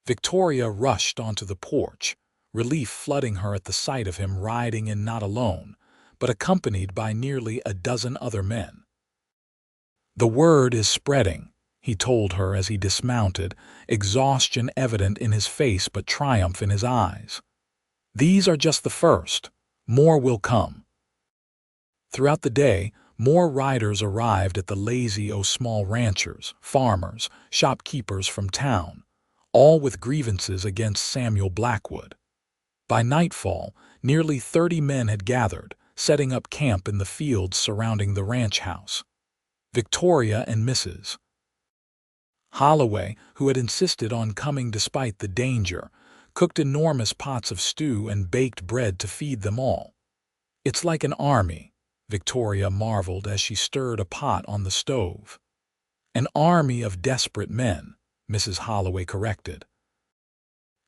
Victoria rushed onto the porch, relief flooding her at the sight of him riding in not alone, but accompanied by nearly a dozen other men. "The word is spreading," he told her as he dismounted, exhaustion evident in his face but triumph in his eyes. "These are just the first. More will come." Throughout the day, more riders arrived at the Lazy O small ranchers, farmers, shopkeepers from town, all with grievances against Samuel Blackwood. By nightfall, nearly 30 men had gathered, setting up camp in the fields surrounding the ranch house. Victoria and Mrs. Holloway, who had insisted on coming despite the danger, cooked enormous pots of stew and baked bread to feed them all. "It's like an army," Victoria marveled as she stirred a pot on the stove. "An army of desperate men," Mrs. Holloway corrected.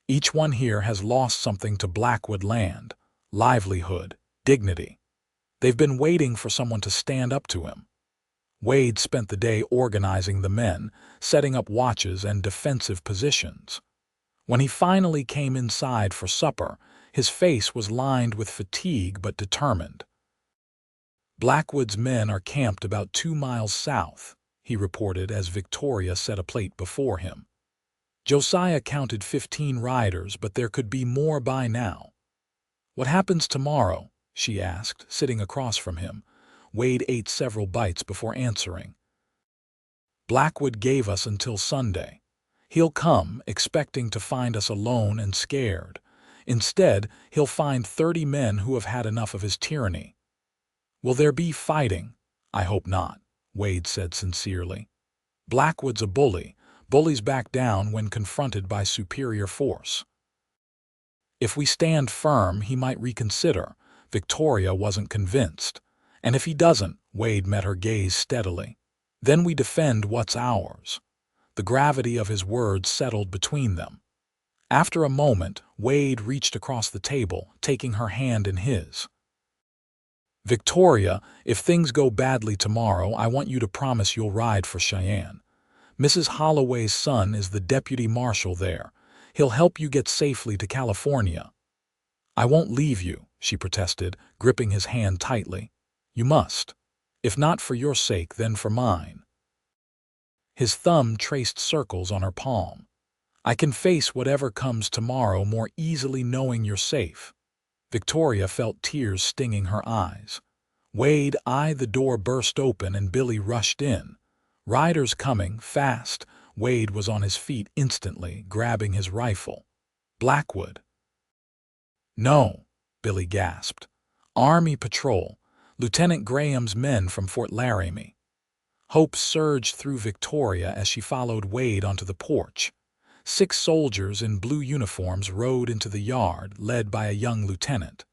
"Each one here has lost something to Blackwood land, livelihood, dignity. They've been waiting for someone to stand up to him." Wade spent the day organizing the men, setting up watches and defensive positions. When he finally came inside for supper, his face was lined with fatigue but determined. "Blackwood's men are camped about 2 miles south," he reported as Victoria set a plate before him. Josiah counted 15 riders, but there could be more by now. "What happens tomorrow?" she asked, sitting across from him. Wade ate several bites before answering. "Blackwood gave us until Sunday. He'll come, expecting to find us alone and scared. Instead, he'll find 30 men who have had enough of his tyranny." "Will there be fighting?" "I hope not," Wade said sincerely. "Blackwood's a bully. Bullies back down when confronted by superior force." "If we stand firm, he might reconsider." Victoria wasn't convinced. "And if he doesn't," Wade met her gaze steadily, "then we defend what's ours." The gravity of his words settled between them. After a moment, Wade reached across the table, taking her hand in his. "Victoria, if things go badly tomorrow, I want you to promise you'll ride for Cheyenne. Mrs. Holloway's son is the deputy marshal there. He'll help you get safely to California." "I won't leave you," she protested, gripping his hand tightly. "You must. If not for your sake, then for mine." His thumb traced circles on her palm. "I can face whatever comes tomorrow more easily knowing you're safe." Victoria felt tears stinging her eyes. Wade eyed the door burst open and Billy rushed in. Riders coming, fast. Wade was on his feet instantly, grabbing his rifle. "Blackwood." "No," Billy gasped. "Army patrol. Lieutenant Graham's men from Fort Laramie." Hope surged through Victoria as she followed Wade onto the porch. 6 soldiers in blue uniforms rode into the yard, led by a young lieutenant.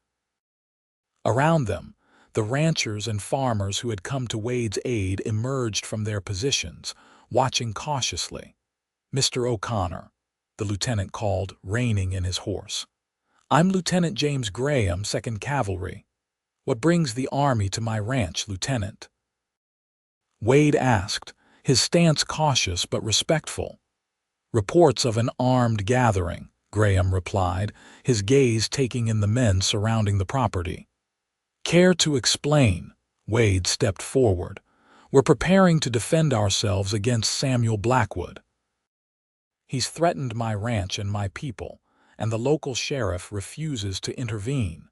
Around them, the ranchers and farmers who had come to Wade's aid emerged from their positions, watching cautiously. "Mr. O'Connor," the lieutenant called, reining in his horse. "I'm Lieutenant James Graham, 2nd Cavalry. What brings the Army to my ranch, Lieutenant?" Wade asked, his stance cautious but respectful. "Reports of an armed gathering," Graham replied, his gaze taking in the men surrounding the property. "Care to explain?" Wade stepped forward. "We're preparing to defend ourselves against Samuel Blackwood. He's threatened my ranch and my people, and the local sheriff refuses to intervene."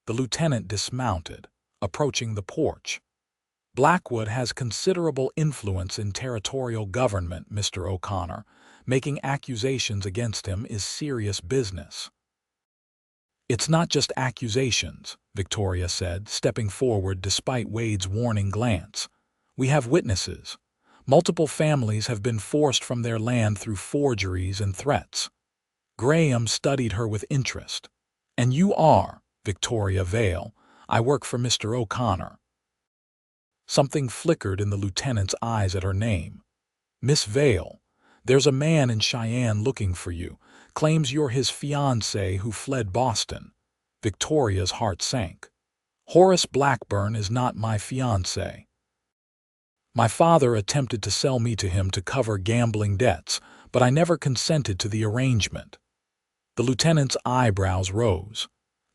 The lieutenant dismounted, approaching the porch. "Blackwood has considerable influence in territorial government, Mr. O'Connor. Making accusations against him is serious business." "It's not just accusations," Victoria said, stepping forward despite Wade's warning glance. "We have witnesses. Multiple families have been forced from their land through forgeries and threats." Graham studied her with interest. "And you are Victoria Vale. I work for Mr. O'Connor." Something flickered in the lieutenant's eyes at her name. "Miss Vale, there's a man in Cheyenne looking for you. Claims you're his fiancée who fled Boston." Victoria's heart sank. "Horace Blackburn is not my fiancé. My father attempted to sell me to him to cover gambling debts, but I never consented to the arrangement." The lieutenant's eyebrows rose.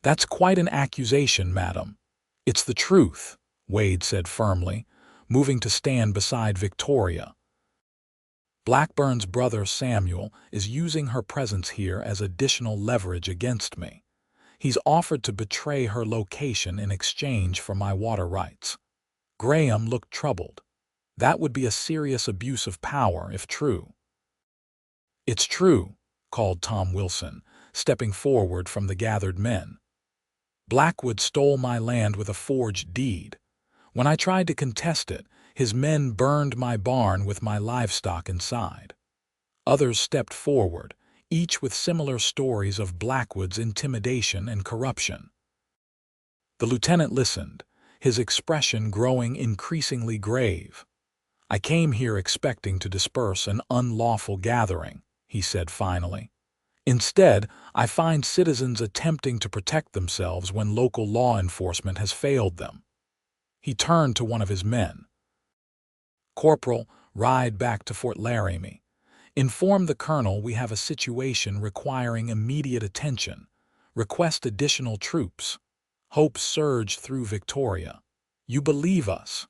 "That's quite an accusation, madam." "It's the truth," Wade said firmly, moving to stand beside Victoria. "Blackburn's brother Samuel is using her presence here as additional leverage against me. He's offered to betray her location in exchange for my water rights." Graham looked troubled. "That would be a serious abuse of power if true." "It's true," called Tom Wilson, stepping forward from the gathered men. "Blackwood stole my land with a forged deed. When I tried to contest it, his men burned my barn with my livestock inside." Others stepped forward, each with similar stories of Blackwood's intimidation and corruption. The lieutenant listened, his expression growing increasingly grave. "I came here expecting to disperse an unlawful gathering," he said finally. "Instead, I find citizens attempting to protect themselves when local law enforcement has failed them." He turned to one of his men. "Corporal, ride back to Fort Laramie. Inform the colonel we have a situation requiring immediate attention. Request additional troops." Hope surged through Victoria. "You believe us?"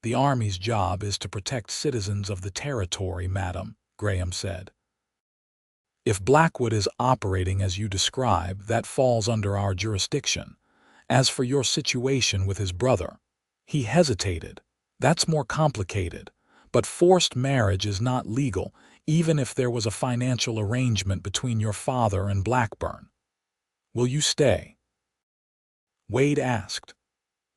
"The Army's job is to protect citizens of the territory, madam," Graham said. "If Blackwood is operating as you describe, that falls under our jurisdiction. As for your situation with his brother," he hesitated. "That's more complicated, but forced marriage is not legal, even if there was a financial arrangement between your father and Blackburn. Will you stay?" Wade asked.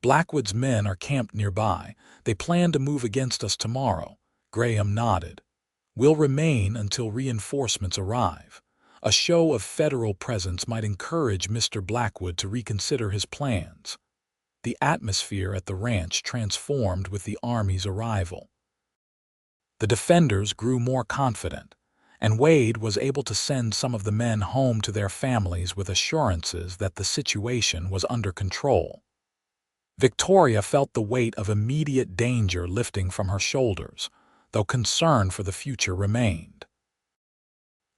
"Blackwood's men are camped nearby. They plan to move against us tomorrow." Graham nodded. "We'll remain until reinforcements arrive. A show of federal presence might encourage Mr. Blackwood to reconsider his plans." The atmosphere at the ranch transformed with the Army's arrival. The defenders grew more confident, and Wade was able to send some of the men home to their families with assurances that the situation was under control. Victoria felt the weight of immediate danger lifting from her shoulders, though concern for the future remained.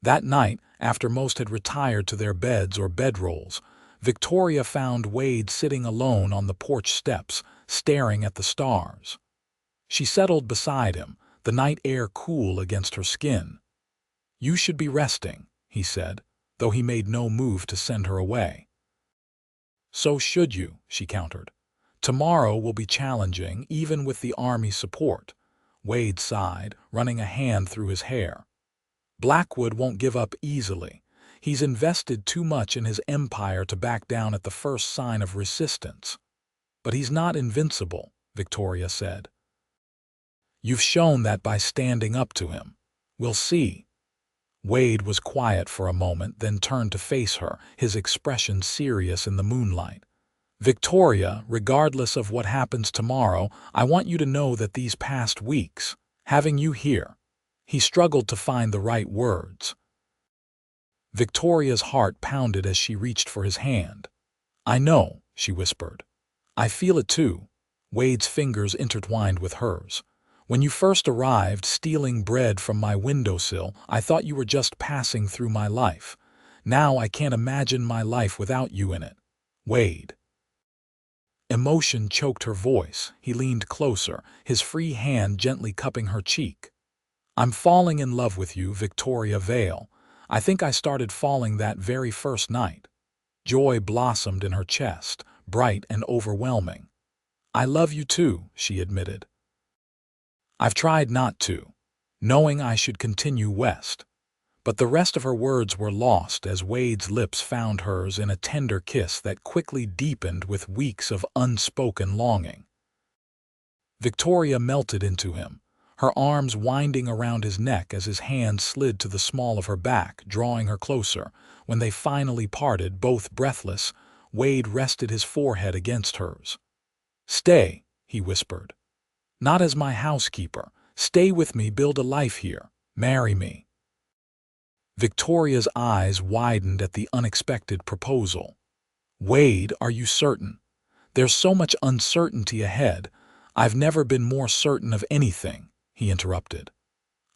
That night, after most had retired to their beds or bedrolls, Victoria found Wade sitting alone on the porch steps, staring at the stars. She settled beside him, the night air cool against her skin. "You should be resting," he said, though he made no move to send her away. "So should you," she countered. "Tomorrow will be challenging, even with the Army's support." Wade sighed, running a hand through his hair. "Blackwood won't give up easily. He's invested too much in his empire to back down at the first sign of resistance." "But he's not invincible," Victoria said. "You've shown that by standing up to him. We'll see." Wade was quiet for a moment, then turned to face her, his expression serious in the moonlight. "Victoria, regardless of what happens tomorrow, I want you to know that these past weeks, having you here—" He struggled to find the right words. Victoria's heart pounded as she reached for his hand. "I know," she whispered. "I feel it too." Wade's fingers intertwined with hers. "When you first arrived, stealing bread from my windowsill, I thought you were just passing through my life. Now I can't imagine my life without you in it." Wade. Emotion choked her voice. He leaned closer, his free hand gently cupping her cheek. "I'm falling in love with you, Victoria Vale. I think I started falling that very first night." Joy blossomed in her chest, bright and overwhelming. "I love you too," she admitted. "I've tried not to, knowing I should continue west." But the rest of her words were lost as Wade's lips found hers in a tender kiss that quickly deepened with weeks of unspoken longing. Victoria melted into him, her arms winding around his neck as his hand slid to the small of her back, drawing her closer. When they finally parted, both breathless, Wade rested his forehead against hers. "Stay," he whispered. "Not as my housekeeper. Stay with me, build a life here. Marry me." Victoria's eyes widened at the unexpected proposal. "Wade, are you certain? There's so much uncertainty ahead. I've never been more certain of anything," he interrupted.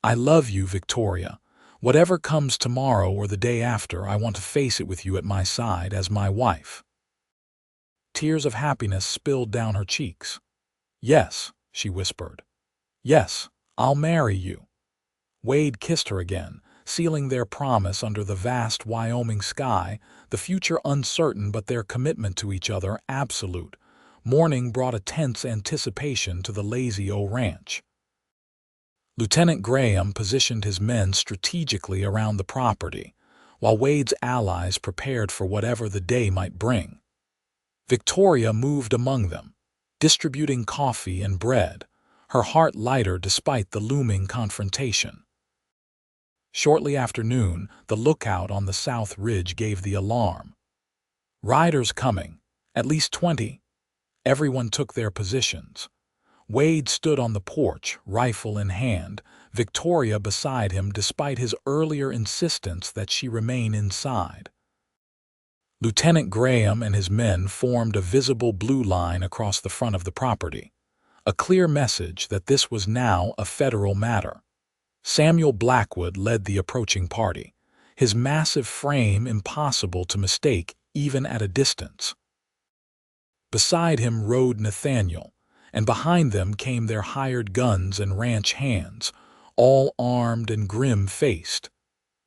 "I love you, Victoria. Whatever comes tomorrow or the day after, I want to face it with you at my side as my wife." Tears of happiness spilled down her cheeks. "Yes," she whispered. "Yes, I'll marry you." Wade kissed her again, sealing their promise under the vast Wyoming sky, the future uncertain but their commitment to each other absolute. Morning brought a tense anticipation to the Lazy O Ranch. Lieutenant Graham positioned his men strategically around the property, while Wade's allies prepared for whatever the day might bring. Victoria moved among them, distributing coffee and bread, her heart lighter despite the looming confrontation. Shortly after noon, the lookout on the south ridge gave the alarm. "Riders coming, at least 20. Everyone took their positions. Wade stood on the porch, rifle in hand, Victoria beside him despite his earlier insistence that she remain inside. Lieutenant Graham and his men formed a visible blue line across the front of the property, a clear message that this was now a federal matter. Samuel Blackwood led the approaching party, his massive frame impossible to mistake even at a distance. Beside him rode Nathaniel, and behind them came their hired guns and ranch hands, all armed and grim-faced.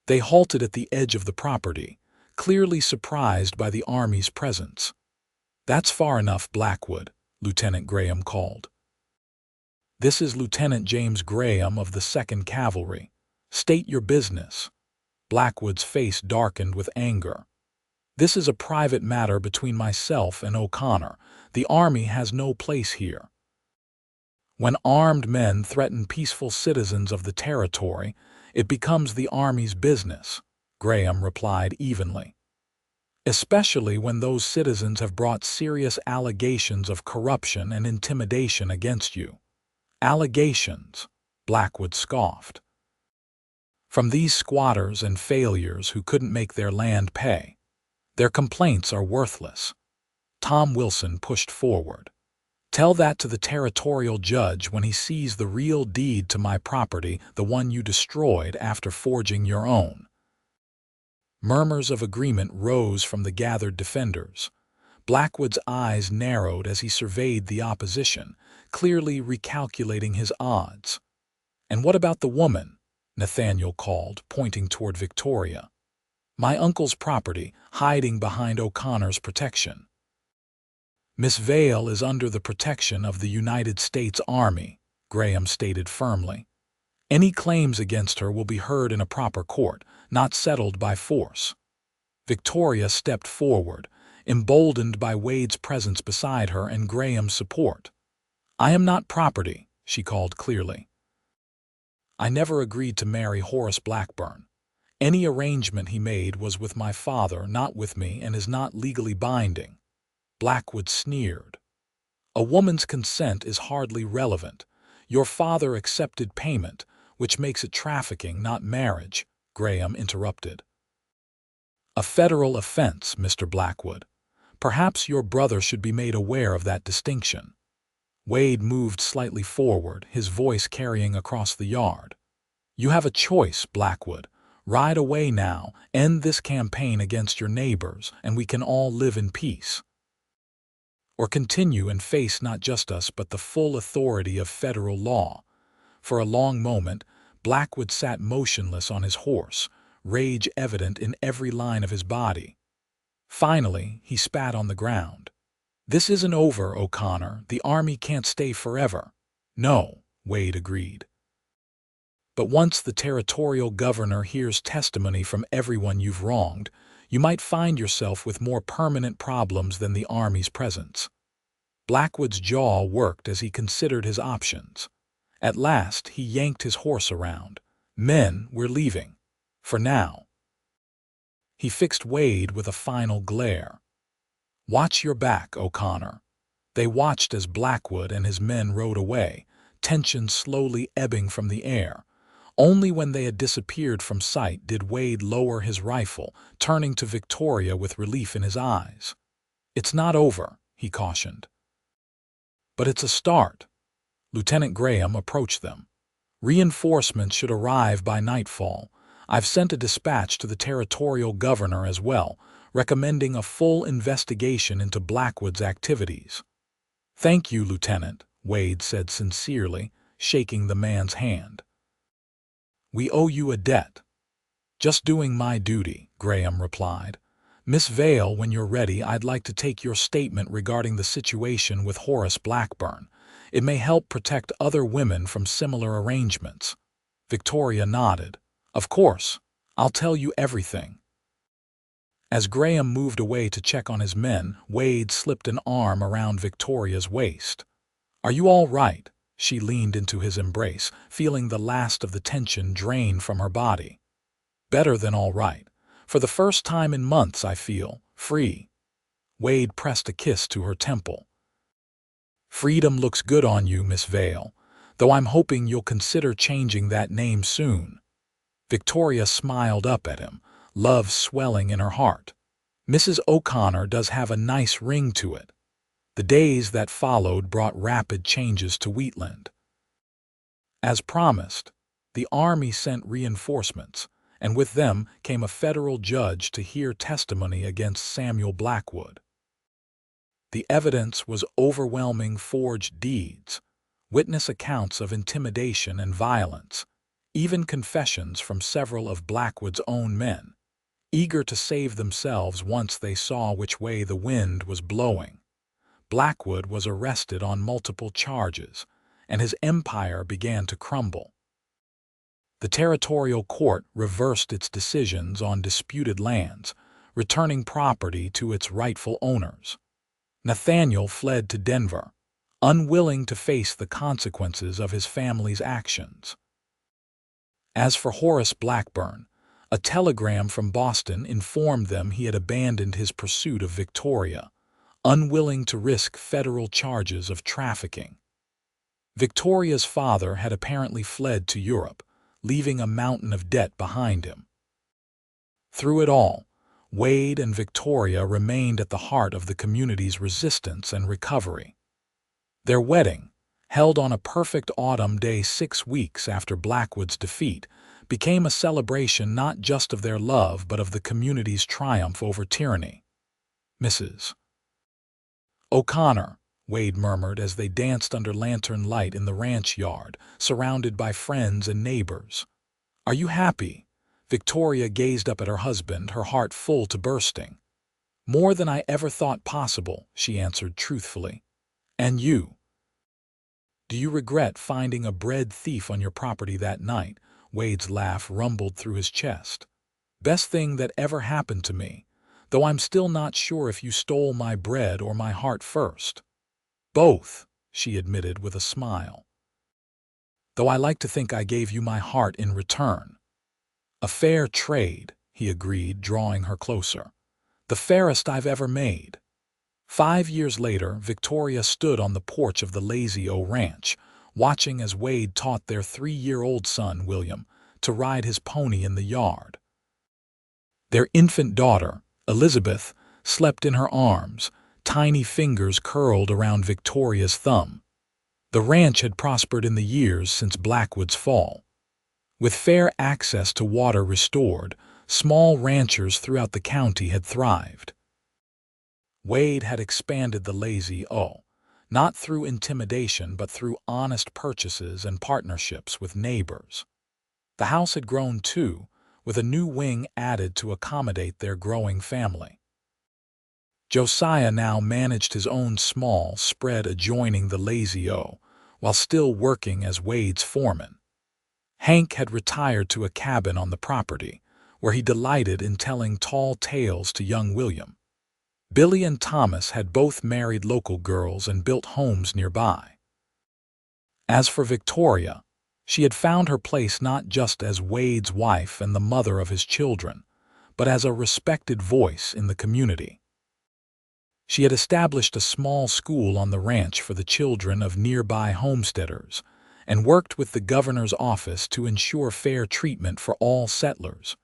They halted at the edge of the property, clearly surprised by the army's presence. "That's far enough, Blackwood," Lieutenant Graham called. "This is Lieutenant James Graham of the 2nd Cavalry. State your business." Blackwood's face darkened with anger. "This is a private matter between myself and O'Connor. The Army has no place here." "When armed men threaten peaceful citizens of the territory, it becomes the Army's business," Graham replied evenly. "Especially when those citizens have brought serious allegations of corruption and intimidation against you." "Allegations," Blackwood scoffed. "From these squatters and failures who couldn't make their land pay. Their complaints are worthless." Tom Wilson pushed forward. "Tell that to the territorial judge when he sees the real deed to my property, the one you destroyed after forging your own." Murmurs of agreement rose from the gathered defenders. Blackwood's eyes narrowed as he surveyed the opposition, clearly recalculating his odds. "And what about the woman?" Nathaniel called, pointing toward Victoria. "My uncle's property, hiding behind O'Connor's protection." "Miss Vale is under the protection of the United States Army," Graham stated firmly. "Any claims against her will be heard in a proper court, not settled by force." Victoria stepped forward, emboldened by Wade's presence beside her and Graham's support. "I am not property," she called clearly. "I never agreed to marry Horace Blackburn. Any arrangement he made was with my father, not with me, and is not legally binding. Blackwood sneered. A woman's consent is hardly relevant. Your father accepted payment, which makes it trafficking, not marriage, Graham interrupted. A federal offense, Mr. Blackwood. Perhaps your brother should be made aware of that distinction. Wade moved slightly forward, his voice carrying across the yard. You have a choice, Blackwood. Ride away now, end this campaign against your neighbors, and we can all live in peace. Or continue and face not just us but the full authority of federal law. For a long moment, Blackwood sat motionless on his horse, rage evident in every line of his body. Finally, he spat on the ground. This isn't over, O'Connor. The army can't stay forever. No, Wade agreed. But once the territorial governor hears testimony from everyone you've wronged, you might find yourself with more permanent problems than the army's presence. Blackwood's jaw worked as he considered his options. At last, he yanked his horse around. Men, we're leaving. For now. He fixed Wade with a final glare. Watch your back, O'Connor. They watched as Blackwood and his men rode away, tension slowly ebbing from the air. Only when they had disappeared from sight did Wade lower his rifle, turning to Victoria with relief in his eyes. It's not over, he cautioned. But it's a start. Lieutenant Graham approached them. Reinforcements should arrive by nightfall. I've sent a dispatch to the territorial governor as well, recommending a full investigation into Blackwood's activities. Thank you, Lieutenant, Wade said sincerely, shaking the man's hand. We owe you a debt. Just doing my duty, Graham replied. Miss Vale, when you're ready, I'd like to take your statement regarding the situation with Horace Blackburn. It may help protect other women from similar arrangements. Victoria nodded. Of course, I'll tell you everything. As Graham moved away to check on his men, Wade slipped an arm around Victoria's waist. Are you all right? She leaned into his embrace, feeling the last of the tension drain from her body. Better than all right. For the first time in months, I feel free. Wade pressed a kiss to her temple. Freedom looks good on you, Miss Vale, though I'm hoping you'll consider changing that name soon. Victoria smiled up at him, love swelling in her heart. Mrs. O'Connor does have a nice ring to it. The days that followed brought rapid changes to Wheatland. As promised, the army sent reinforcements, and with them came a federal judge to hear testimony against Samuel Blackwood. The evidence was overwhelming forged deeds, witness accounts of intimidation and violence, even confessions from several of Blackwood's own men, eager to save themselves once they saw which way the wind was blowing. Blackwood was arrested on multiple charges, and his empire began to crumble. The territorial court reversed its decisions on disputed lands, returning property to its rightful owners. Nathaniel fled to Denver, unwilling to face the consequences of his family's actions. As for Horace Blackburn, a telegram from Boston informed them he had abandoned his pursuit of Victoria, unwilling to risk federal charges of trafficking. Victoria's father had apparently fled to Europe, leaving a mountain of debt behind him. Through it all, Wade and Victoria remained at the heart of the community's resistance and recovery. Their wedding, held on a perfect autumn day 6 weeks after Blackwood's defeat, became a celebration not just of their love but of the community's triumph over tyranny. Mrs. O'Connor, Wade murmured as they danced under lantern light in the ranch yard, surrounded by friends and neighbors. Are you happy? Victoria gazed up at her husband, her heart full to bursting. More than I ever thought possible, she answered truthfully. And you? Do you regret finding a bread thief on your property that night? Wade's laugh rumbled through his chest. Best thing that ever happened to me, though I'm still not sure if you stole my bread or my heart first. Both, she admitted with a smile. Though I like to think I gave you my heart in return. "A fair trade," he agreed, drawing her closer. "The fairest I've ever made." 5 years later, Victoria stood on the porch of the Lazy O Ranch, watching as Wade taught their 3-year-old son, William, to ride his pony in the yard. Their infant daughter, Elizabeth, slept in her arms, tiny fingers curled around Victoria's thumb. The ranch had prospered in the years since Blackwood's fall. With fair access to water restored, small ranchers throughout the county had thrived. Wade had expanded the Lazy O, not through intimidation but through honest purchases and partnerships with neighbors. The house had grown too, with a new wing added to accommodate their growing family. Josiah now managed his own small spread adjoining the Lazy O, while still working as Wade's foreman. Hank had retired to a cabin on the property, where he delighted in telling tall tales to young William. Billy and Thomas had both married local girls and built homes nearby. As for Victoria, she had found her place not just as Wade's wife and the mother of his children, but as a respected voice in the community. She had established a small school on the ranch for the children of nearby homesteaders and worked with the governor's office to ensure fair treatment for all settlers,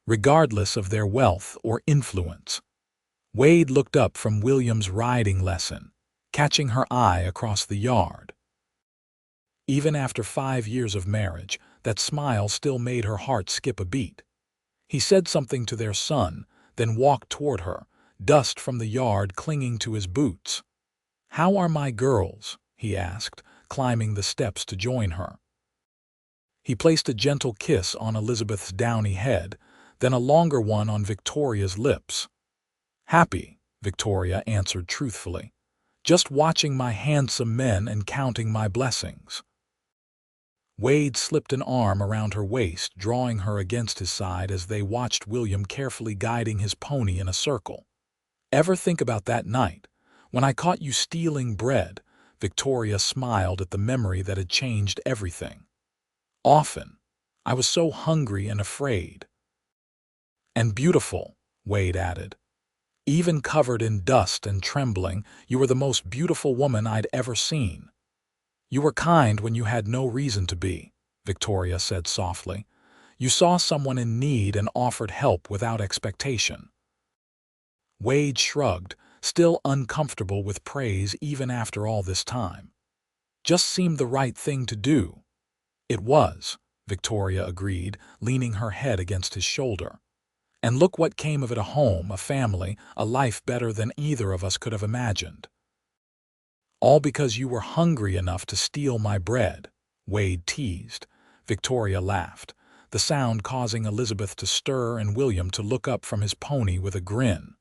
regardless of their wealth or influence. Wade looked up from William's riding lesson, catching her eye across the yard. Even after 5 years of marriage, that smile still made her heart skip a beat. He said something to their son, then walked toward her, dust from the yard clinging to his boots. "How are my girls?" he asked, climbing the steps to join her. He placed a gentle kiss on Elizabeth's downy head, then a longer one on Victoria's lips. "Happy," Victoria answered truthfully. "Just watching my handsome men and counting my blessings." Wade slipped an arm around her waist, drawing her against his side as they watched William carefully guiding his pony in a circle. "Ever think about that night, when I caught you stealing bread?" Victoria smiled at the memory that had changed everything. "Often. I was so hungry and afraid." "And beautiful," Wade added. "Even covered in dust and trembling, you were the most beautiful woman I'd ever seen." "You were kind when you had no reason to be," Victoria said softly. "You saw someone in need and offered help without expectation." Wade shrugged, still uncomfortable with praise even after all this time. "Just seemed the right thing to do." "It was," Victoria agreed, leaning her head against his shoulder. "And look what came of it, a home, a family, a life better than either of us could have imagined." "All because you were hungry enough to steal my bread," Wade teased. Victoria laughed, the sound causing Elizabeth to stir and William to look up from his pony with a grin.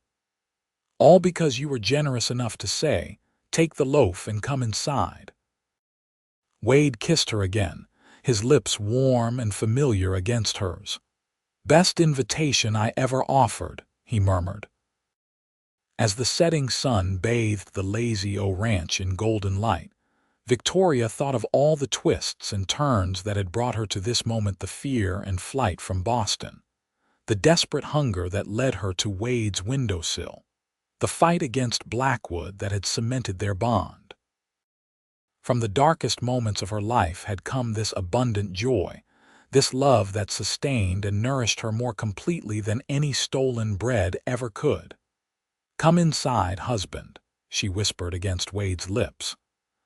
"All because you were generous enough to say, 'Take the loaf and come inside.'" Wade kissed her again, his lips warm and familiar against hers. "Best invitation I ever offered," he murmured. As the setting sun bathed the Lazy O Ranch in golden light, Victoria thought of all the twists and turns that had brought her to this moment: the fear and flight from Boston, the desperate hunger that led her to Wade's windowsill, the fight against Blackwood that had cemented their bond. From the darkest moments of her life had come this abundant joy, this love that sustained and nourished her more completely than any stolen bread ever could. "Come inside, husband," she whispered against Wade's lips.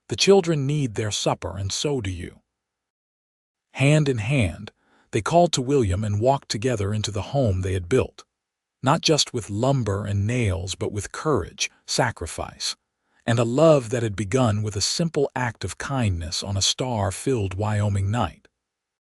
"The children need their supper, and so do you." Hand in hand, they called to William and walked together into the home they had built, not just with lumber and nails but with courage, sacrifice, and a love that had begun with a simple act of kindness on a star-filled Wyoming night.